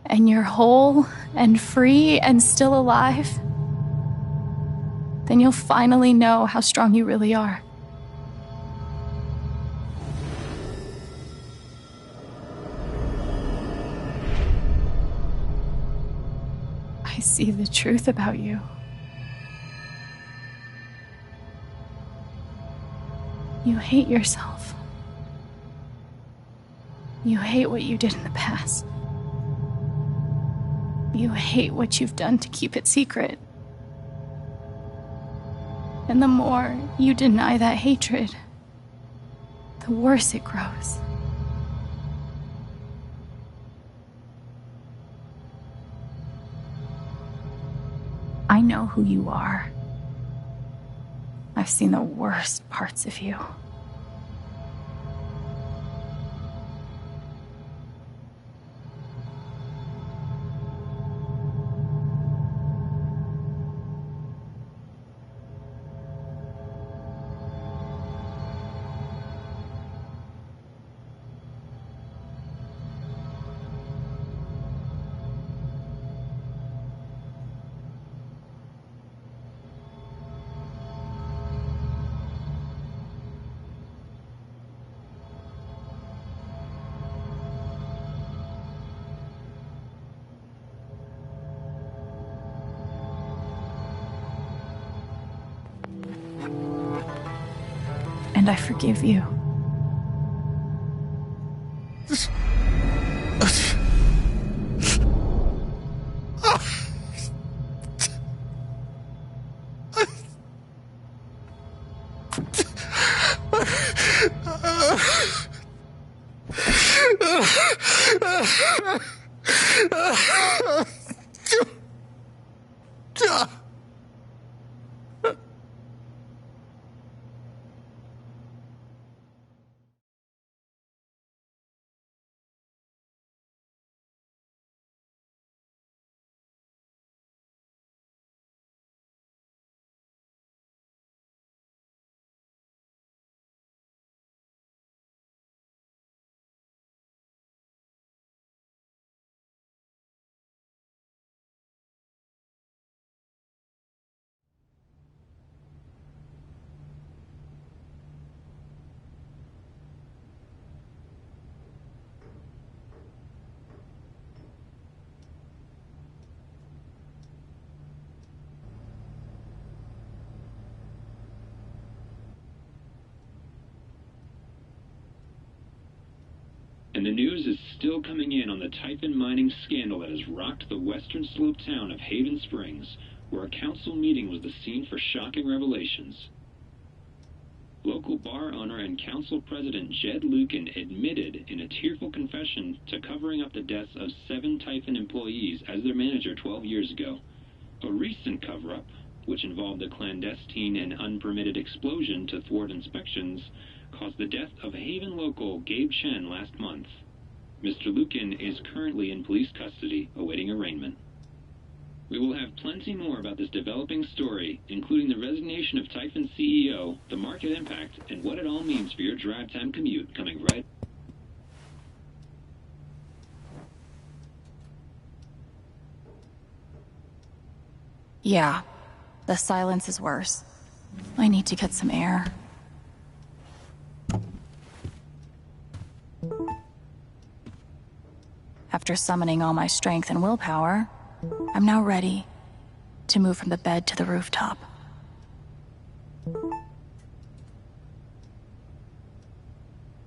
and you're whole and free and still alive, then you'll finally know how strong you really are. I see the truth about you. You hate yourself. You hate what you did in the past. You hate what you've done to keep it secret. And the more you deny that hatred, the worse it grows. I know who you are. I've seen the worst parts of you. And I forgive you. And the news is still coming in on the Typhon mining scandal that has rocked the western slope town of Haven Springs, where a council meeting was the scene for shocking revelations. Local bar owner and council president Jed Lucan admitted in a tearful confession to covering up the deaths of 7 Typhon employees as their manager 12 years ago. A recent cover-up, which involved a clandestine and unpermitted explosion to thwart inspections, caused the death of Haven local Gabe Chen last month. Mr. Lucan is currently in police custody, awaiting arraignment. We will have plenty more about this developing story, including the resignation of Typhon CEO, the market impact, and what it all means for your drive time commute, coming right. Yeah, the silence is worse. I need to get some air. After summoning all my strength and willpower, I'm now ready to move from the bed to the rooftop.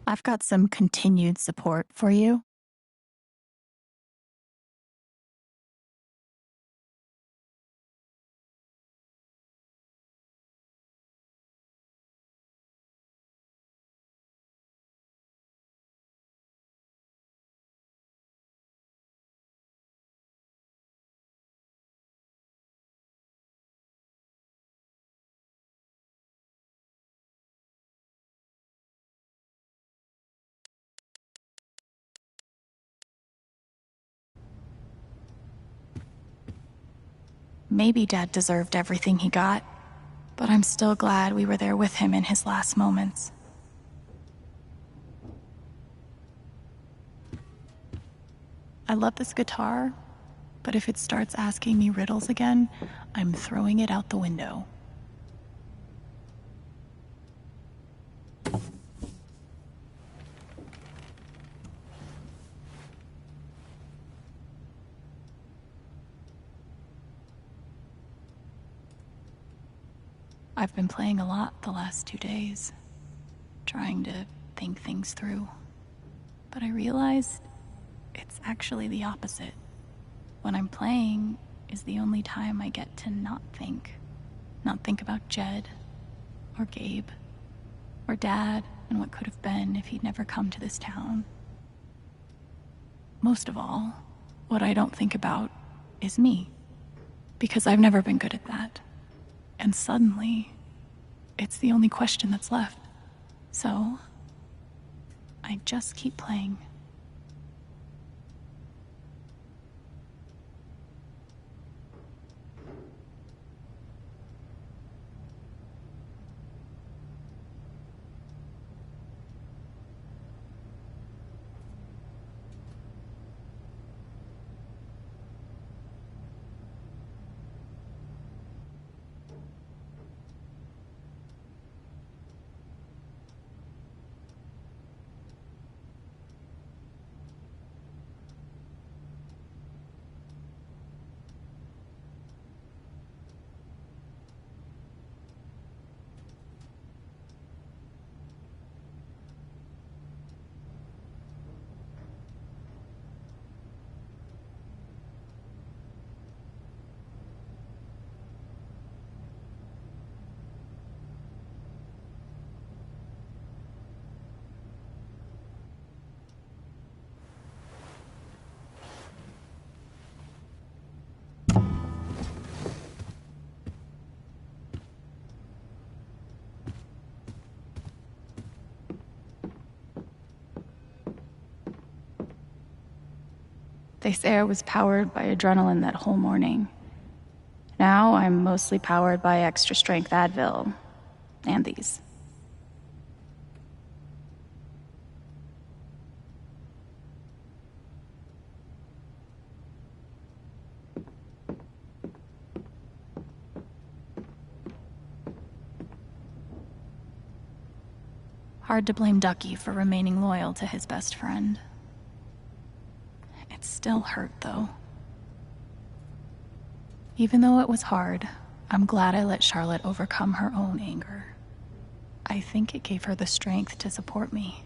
I've got some continued support for you. Maybe Dad deserved everything he got, but I'm still glad we were there with him in his last moments. I love this guitar, but if it starts asking me riddles again, I'm throwing it out the window. I've been playing a lot the last 2 days, trying to think things through. But I realized it's actually the opposite. When I'm playing is the only time I get to not think. Not think about Jed, or Gabe, or Dad, and what could have been if he'd never come to this town. Most of all, what I don't think about is me, because I've never been good at that. And suddenly, it's the only question that's left. So, I just keep playing. They say I was powered by adrenaline that whole morning. Now I'm mostly powered by extra strength Advil and these. Hard to blame Ducky for remaining loyal to his best friend. It still hurt, though. Even though it was hard, I'm glad I let Charlotte overcome her own anger. I think it gave her the strength to support me.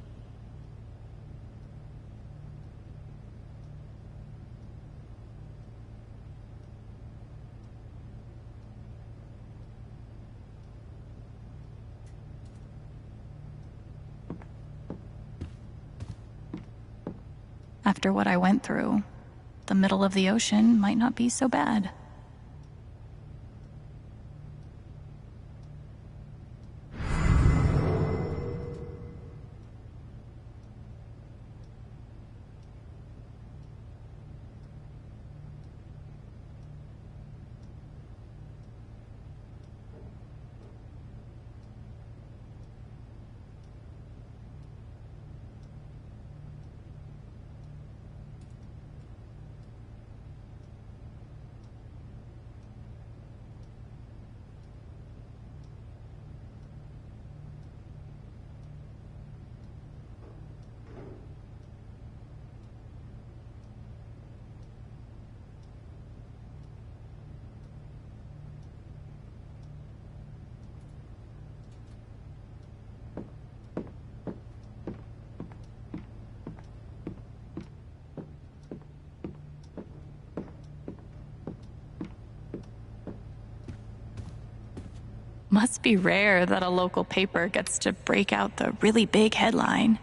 After what I went through, the middle of the ocean might not be so bad. Must be rare that a local paper gets to break out the really big headline.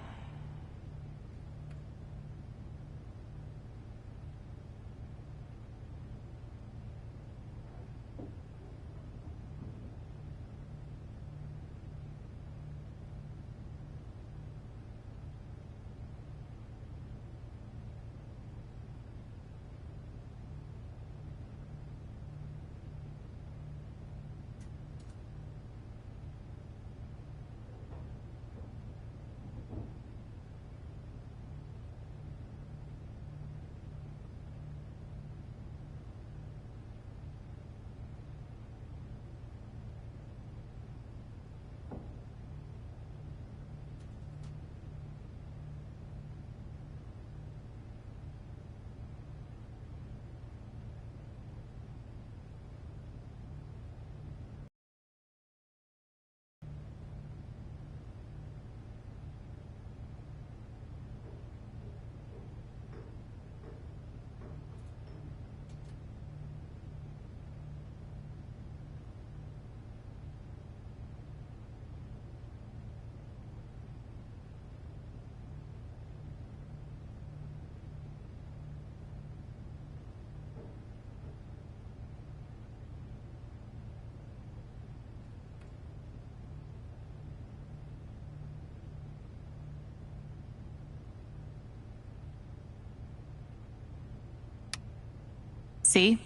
See?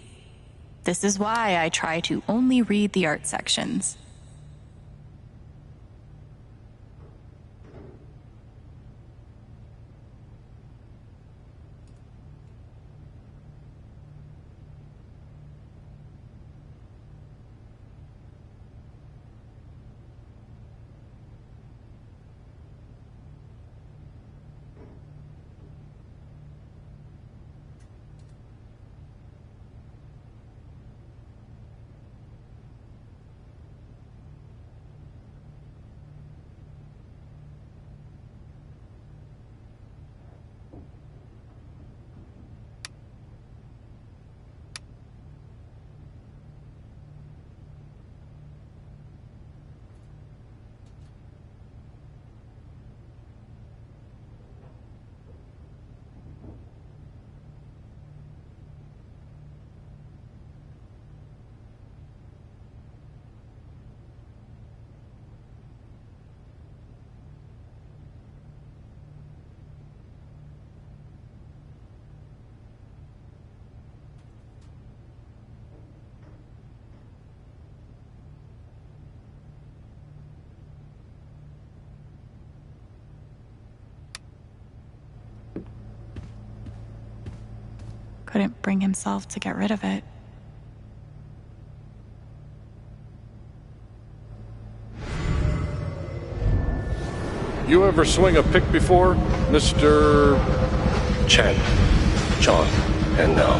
This is why I try to only read the art sections. Couldn't bring himself to get rid of it. You ever swing a pick before, Mr. Chen, John, and no.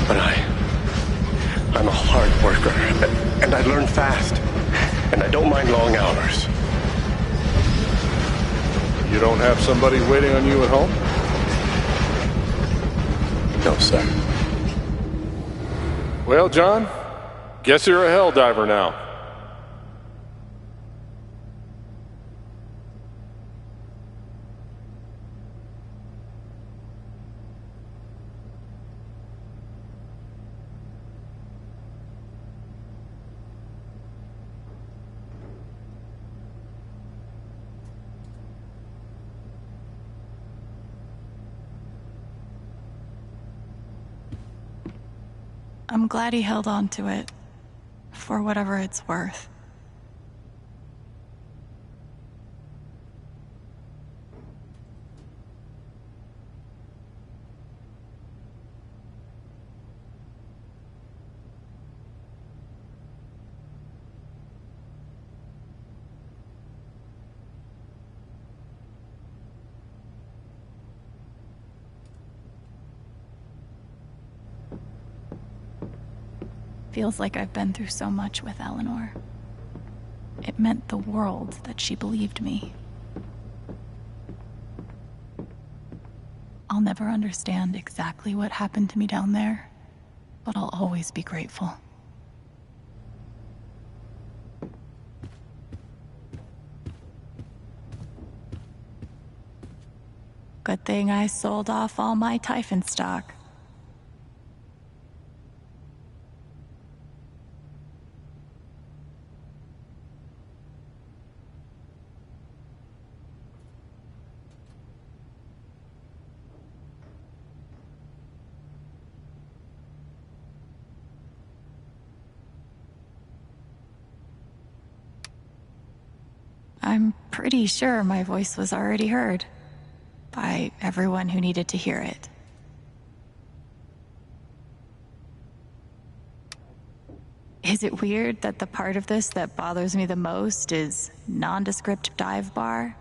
But I'm a hard worker, and I learn fast, and I don't mind long hours. You don't have somebody waiting on you at home? No, sir. Well, John, guess you're a hell diver now. I'm glad he held on to it, for whatever it's worth. Feels like I've been through so much with Eleanor. It meant the world that she believed me. I'll never understand exactly what happened to me down there, but I'll always be grateful. Good thing I sold off all my Typhon stock. I'm pretty sure my voice was already heard by everyone who needed to hear it. Is it weird that the part of this that bothers me the most is nondescript dive bar?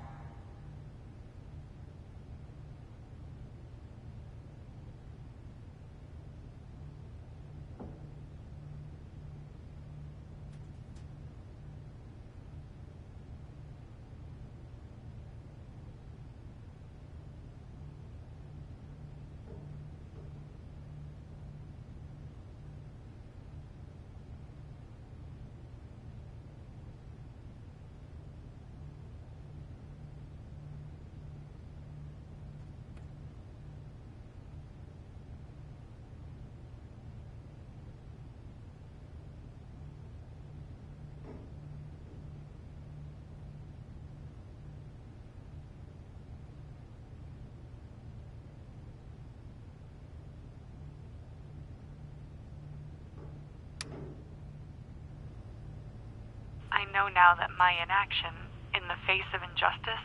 I know now that my inaction, in the face of injustice,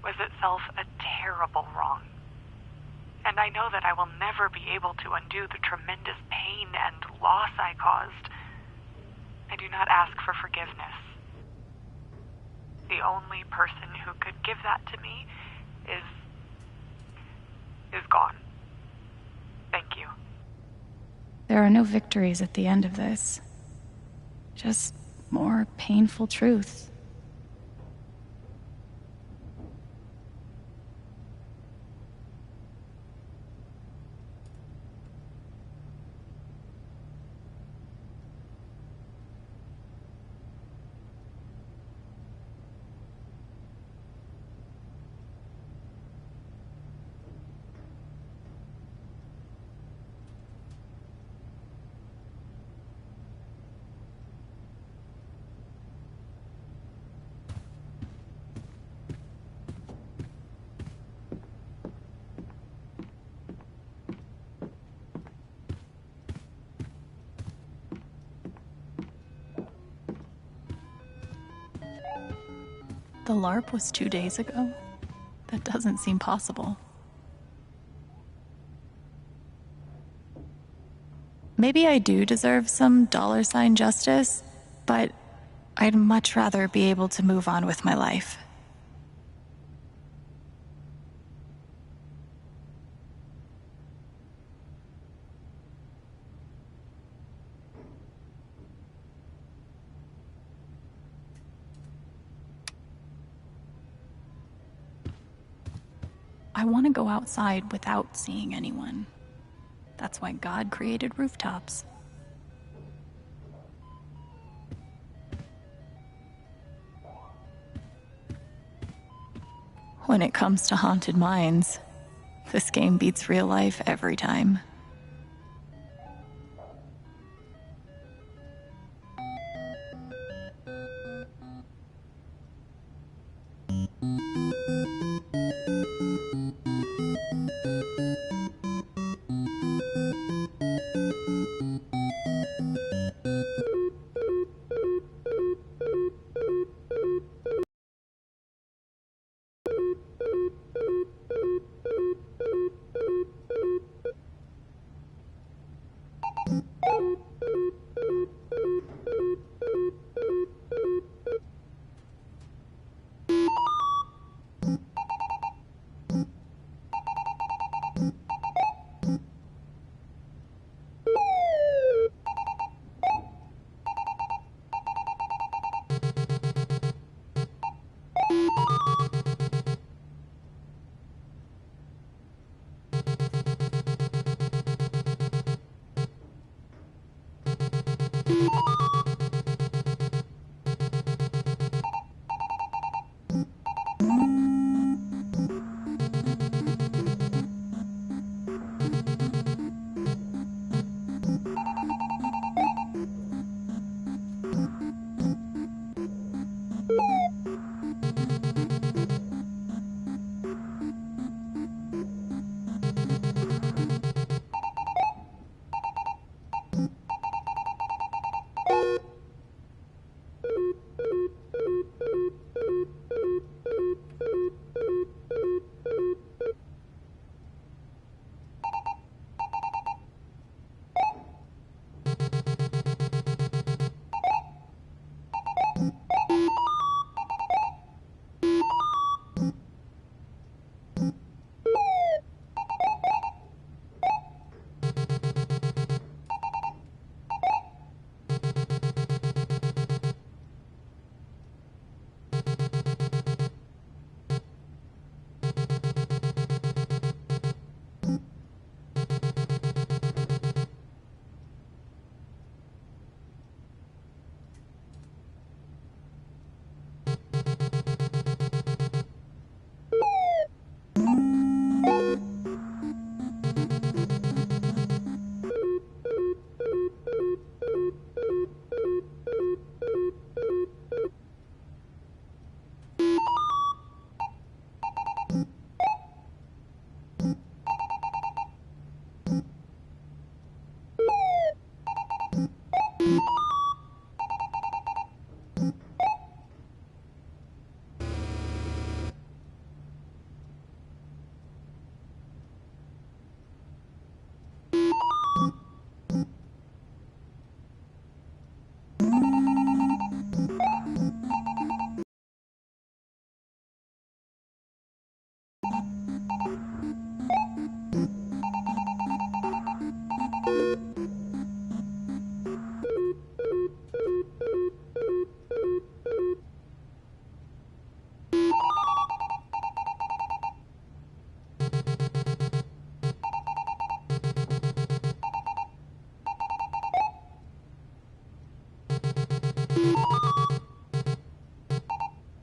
was itself a terrible wrong. And I know that I will never be able to undo the tremendous pain and loss I caused. I do not ask for forgiveness. The only person who could give that to me is gone. Thank you. There are no victories at the end of this. Just more painful truth. The LARP was 2 days ago? That doesn't seem possible. Maybe I do deserve some $ justice, but I'd much rather be able to move on with my life. I want to go outside without seeing anyone. That's why God created rooftops. When it comes to haunted mines, this game beats real life every time.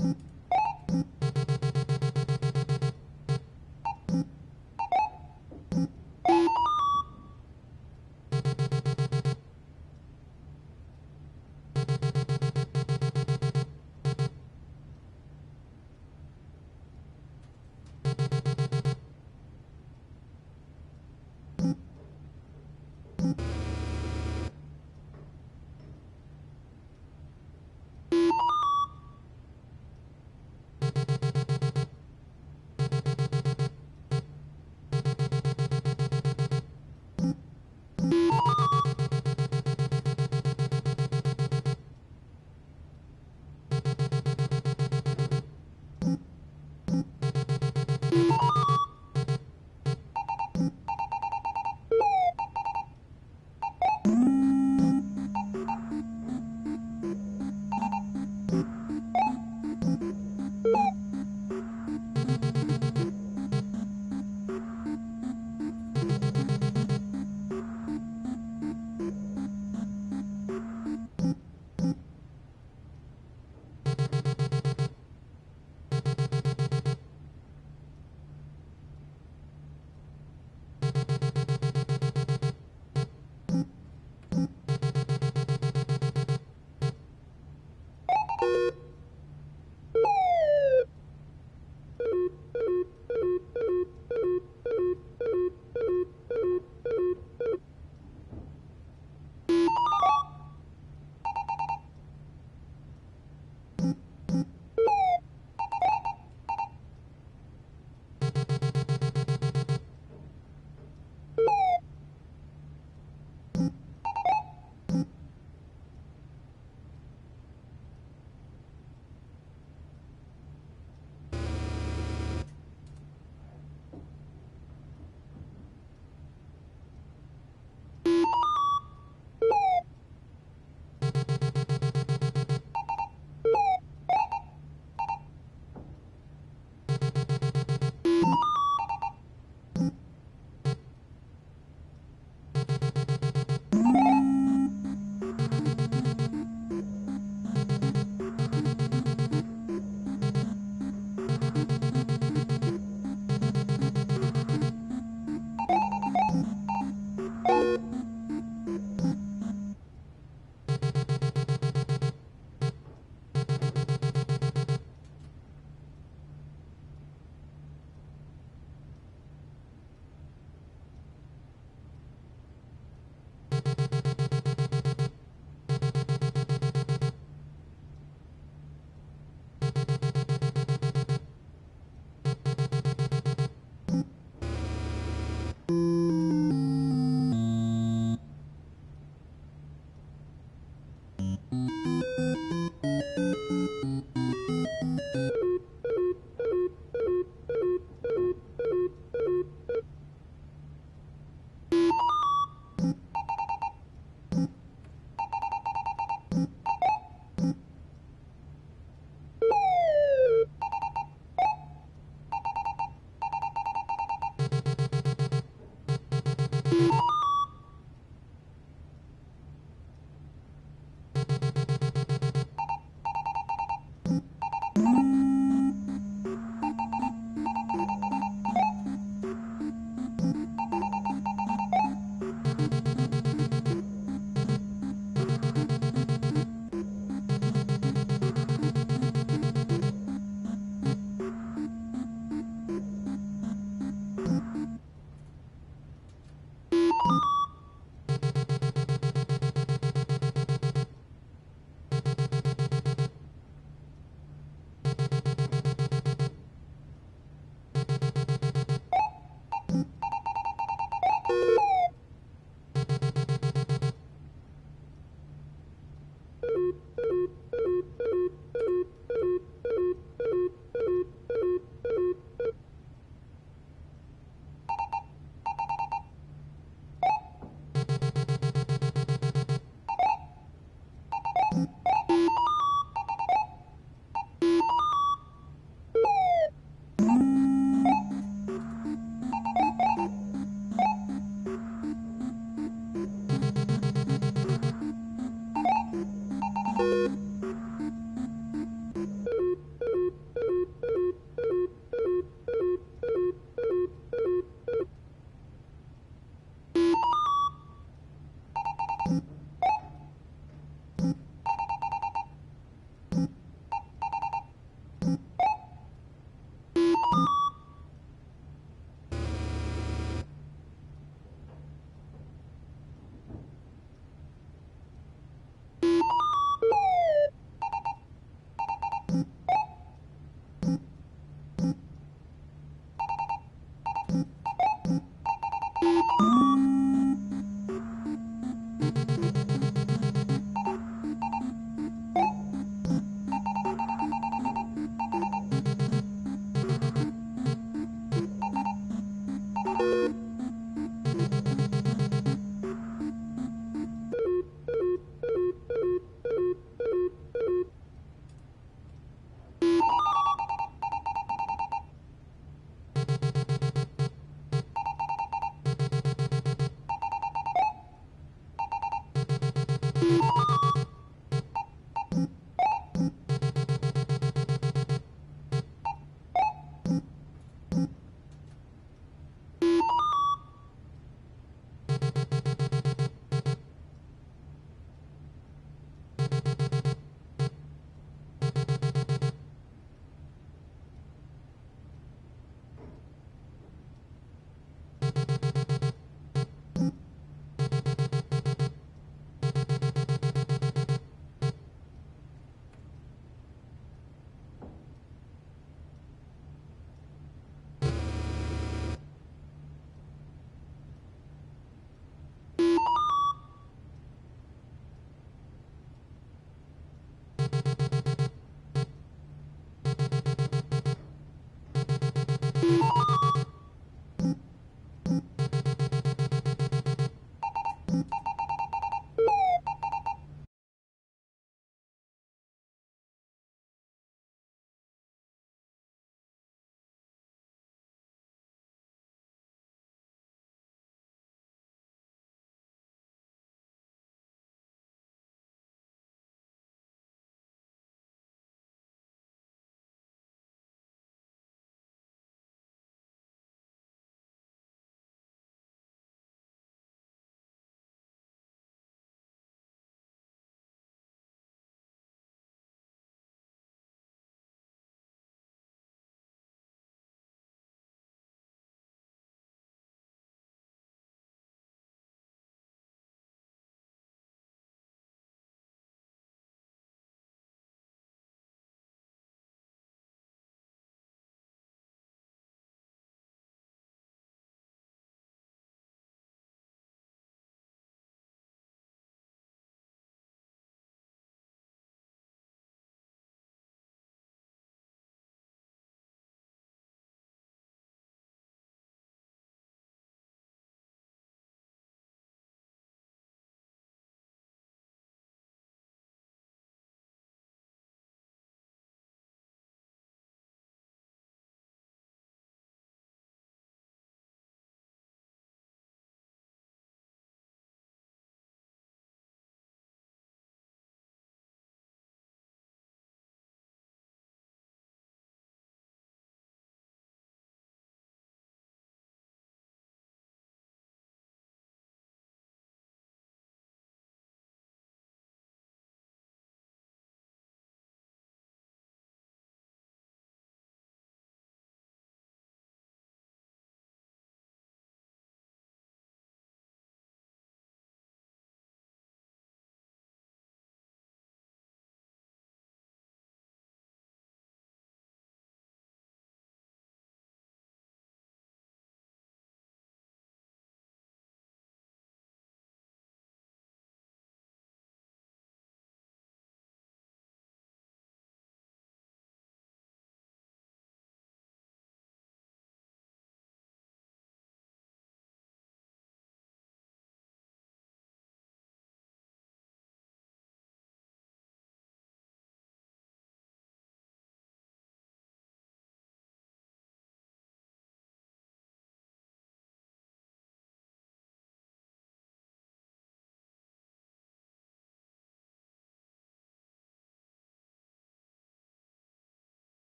you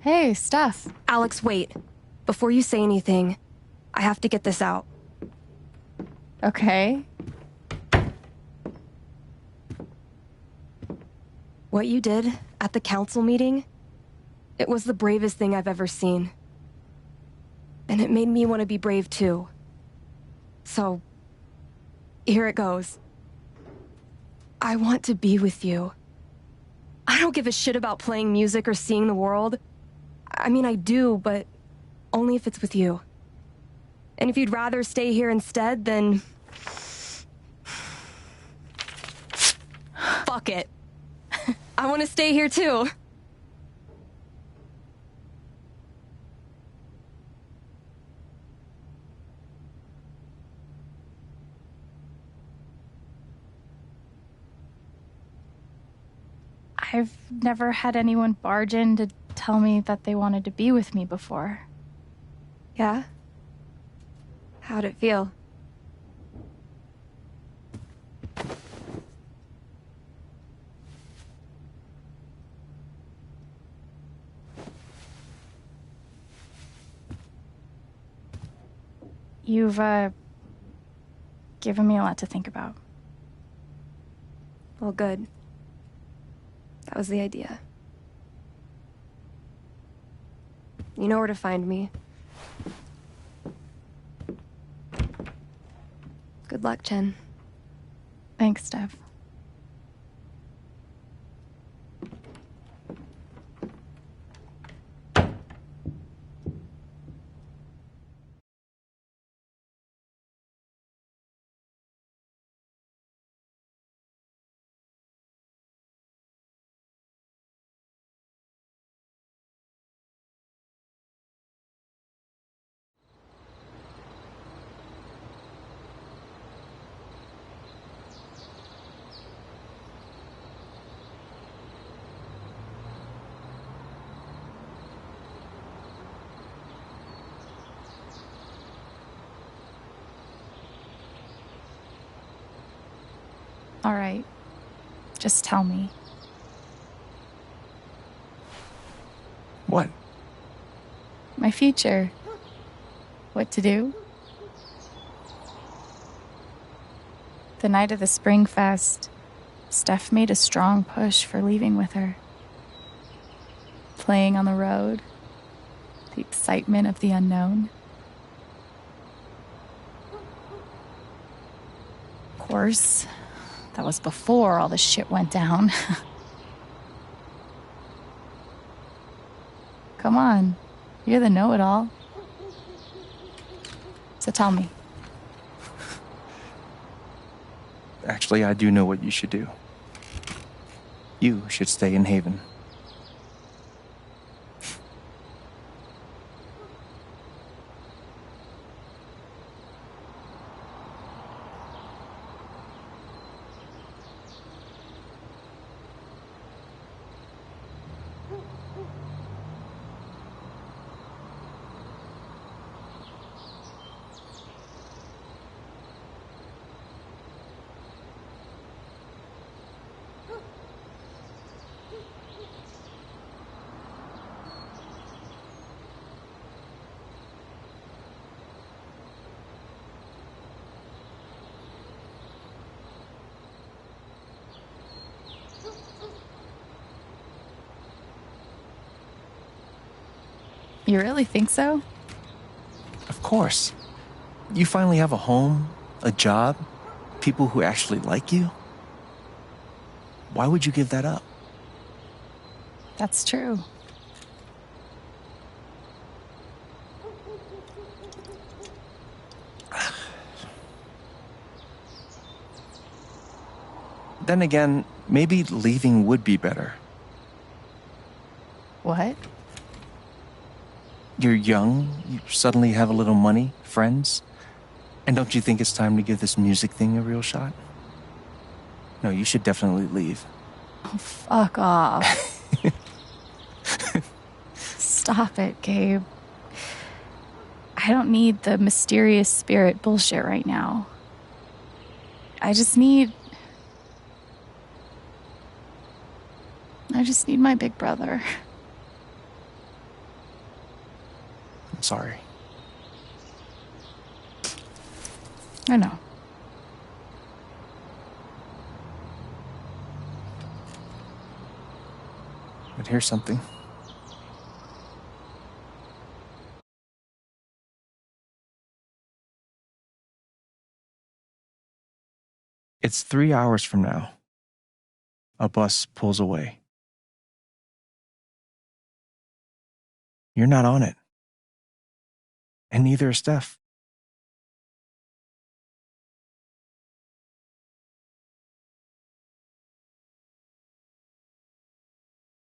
Hey, Steph. Alex, wait. Before you say anything, I have to get this out. Okay. What you did at the council meeting, it was the bravest thing I've ever seen. And it made me want to be brave too. So, here it goes. I want to be with you. I don't give a shit about playing music or seeing the world. I mean, I do, but only if it's with you. And if you'd rather stay here instead, then... fuck it. I want to stay here too. I've never had anyone barge in to tell me that they wanted to be with me before. Yeah? How'd it feel? You've, given me a lot to think about. Well, good. That was the idea. You know where to find me. Good luck, Chen. Thanks, Steph. All right. Just tell me. What? My future. What to do? The night of the Spring Fest, Steph made a strong push for leaving with her. Playing on the road, the excitement of the unknown. Of course, that was before all the shit went down. Come on, you're the know-it-all. So tell me. Actually, I do know what you should do. You should stay in Haven. You really think so? Of course. You finally have a home, a job, people who actually like you. Why would you give that up? That's true. Then again, maybe leaving would be better. What? You're young, you suddenly have a little money, friends. And don't you think it's time to give this music thing a real shot? No, you should definitely leave. Oh, fuck off. Stop it, Gabe. I don't need the mysterious spirit bullshit right now. I just need my big brother. I'm sorry. I know. But here's something. It's 3 hours from now. A bus pulls away. You're not on it. And neither is Steph.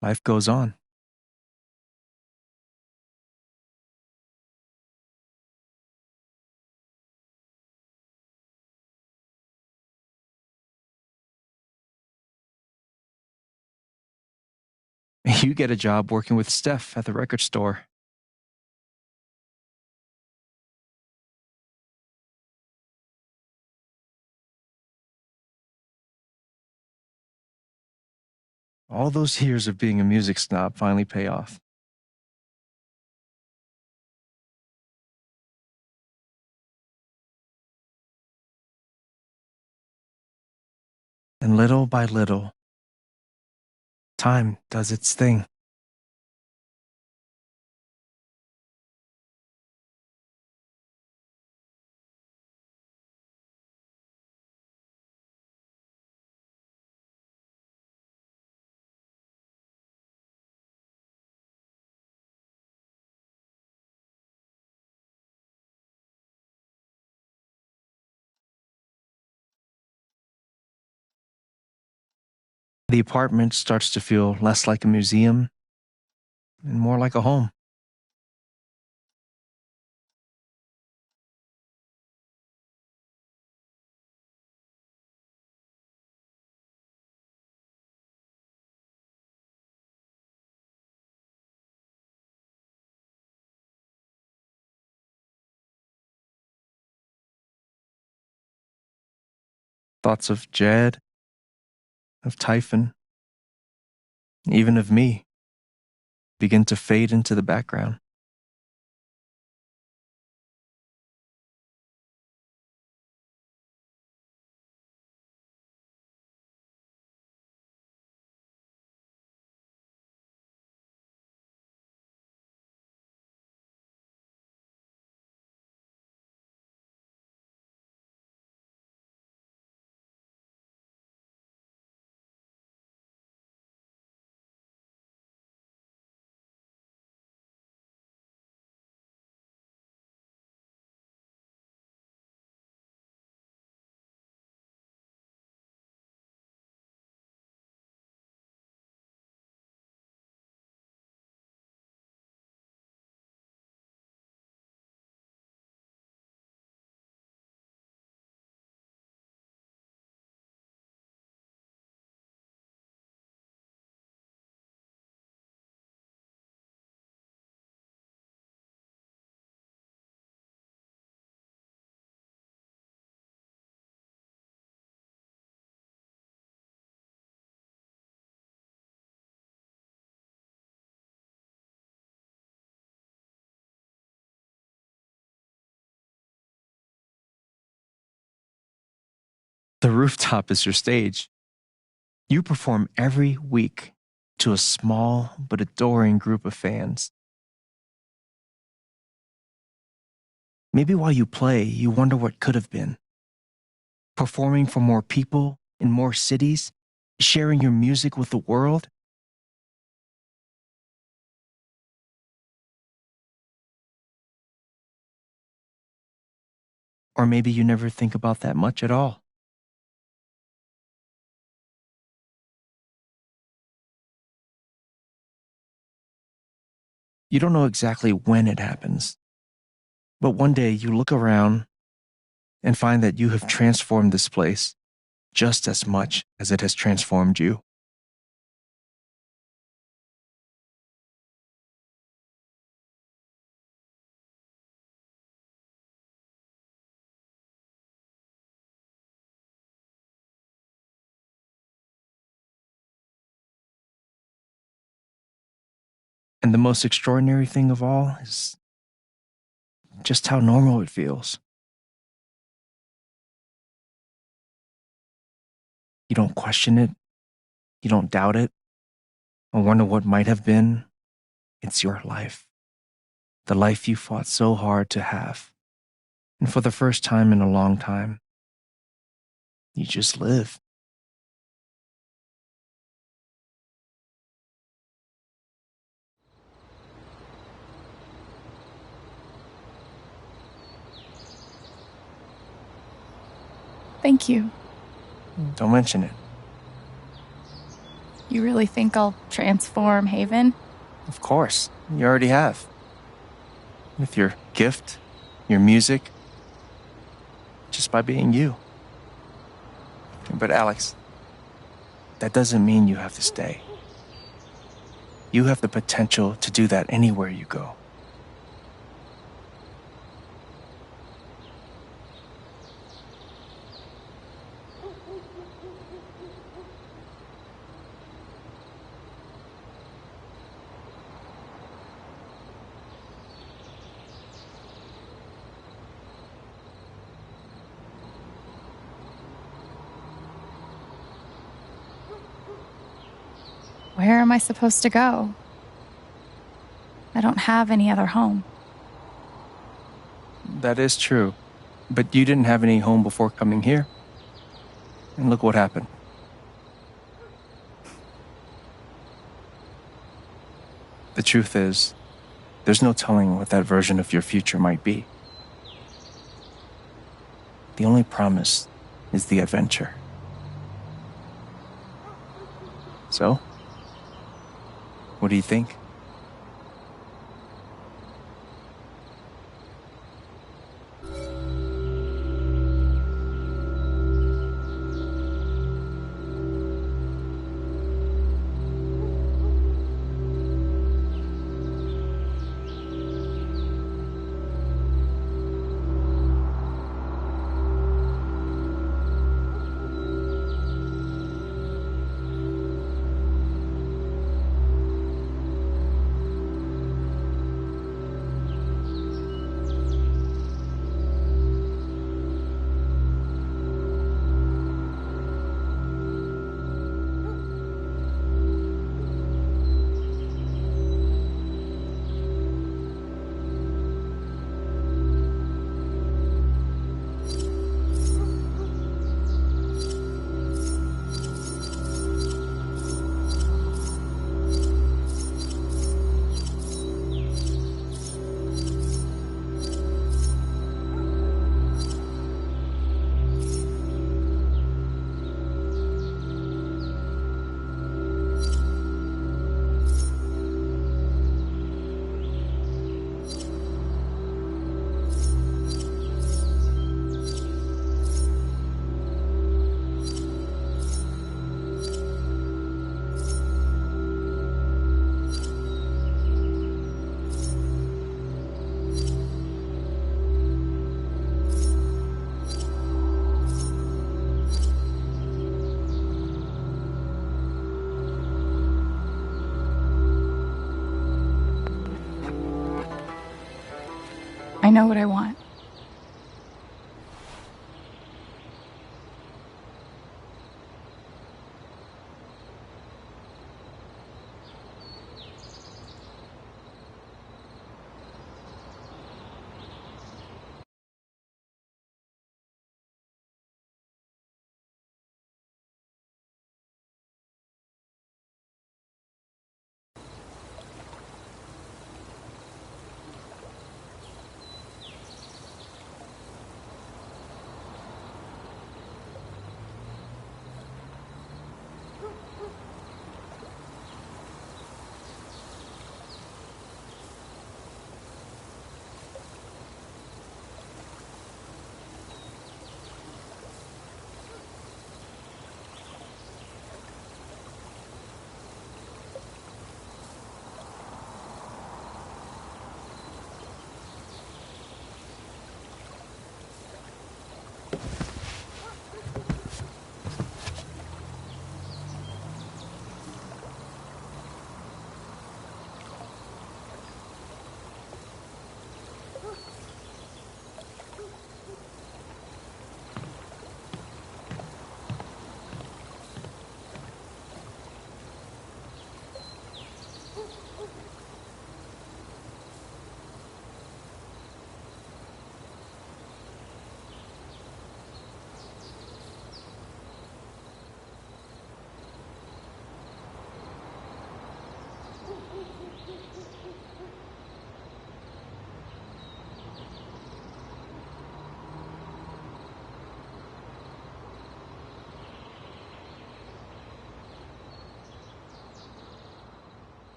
Life goes on. You get a job working with Steph at the record store. All those years of being a music snob finally pay off. And little by little, time does its thing. The apartment starts to feel less like a museum and more like a home. Thoughts of Jed, of Typhon, even of me, begin to fade into the background. The rooftop is your stage. You perform every week to a small but adoring group of fans. Maybe while you play, you wonder what could have been. Performing for more people in more cities, sharing your music with the world. Or maybe you never think about that much at all. You don't know exactly when it happens, but one day you look around and find that you have transformed this place just as much as it has transformed you. And the most extraordinary thing of all is just how normal it feels. You don't question it. You don't doubt it or wonder what might have been. It's your life. The life you fought so hard to have. And for the first time in a long time, you just live. Thank you. Don't mention it. You really think I'll transform Haven? Of course, you already have. With your gift, your music, just by being you. But Alex, that doesn't mean you have to stay. You have the potential to do that anywhere you go. Where am I supposed to go? I don't have any other home. That is true. But you didn't have any home before coming here. And look what happened. The truth is, there's no telling what that version of your future might be. The only promise is the adventure. So, what do you think? I know what I want.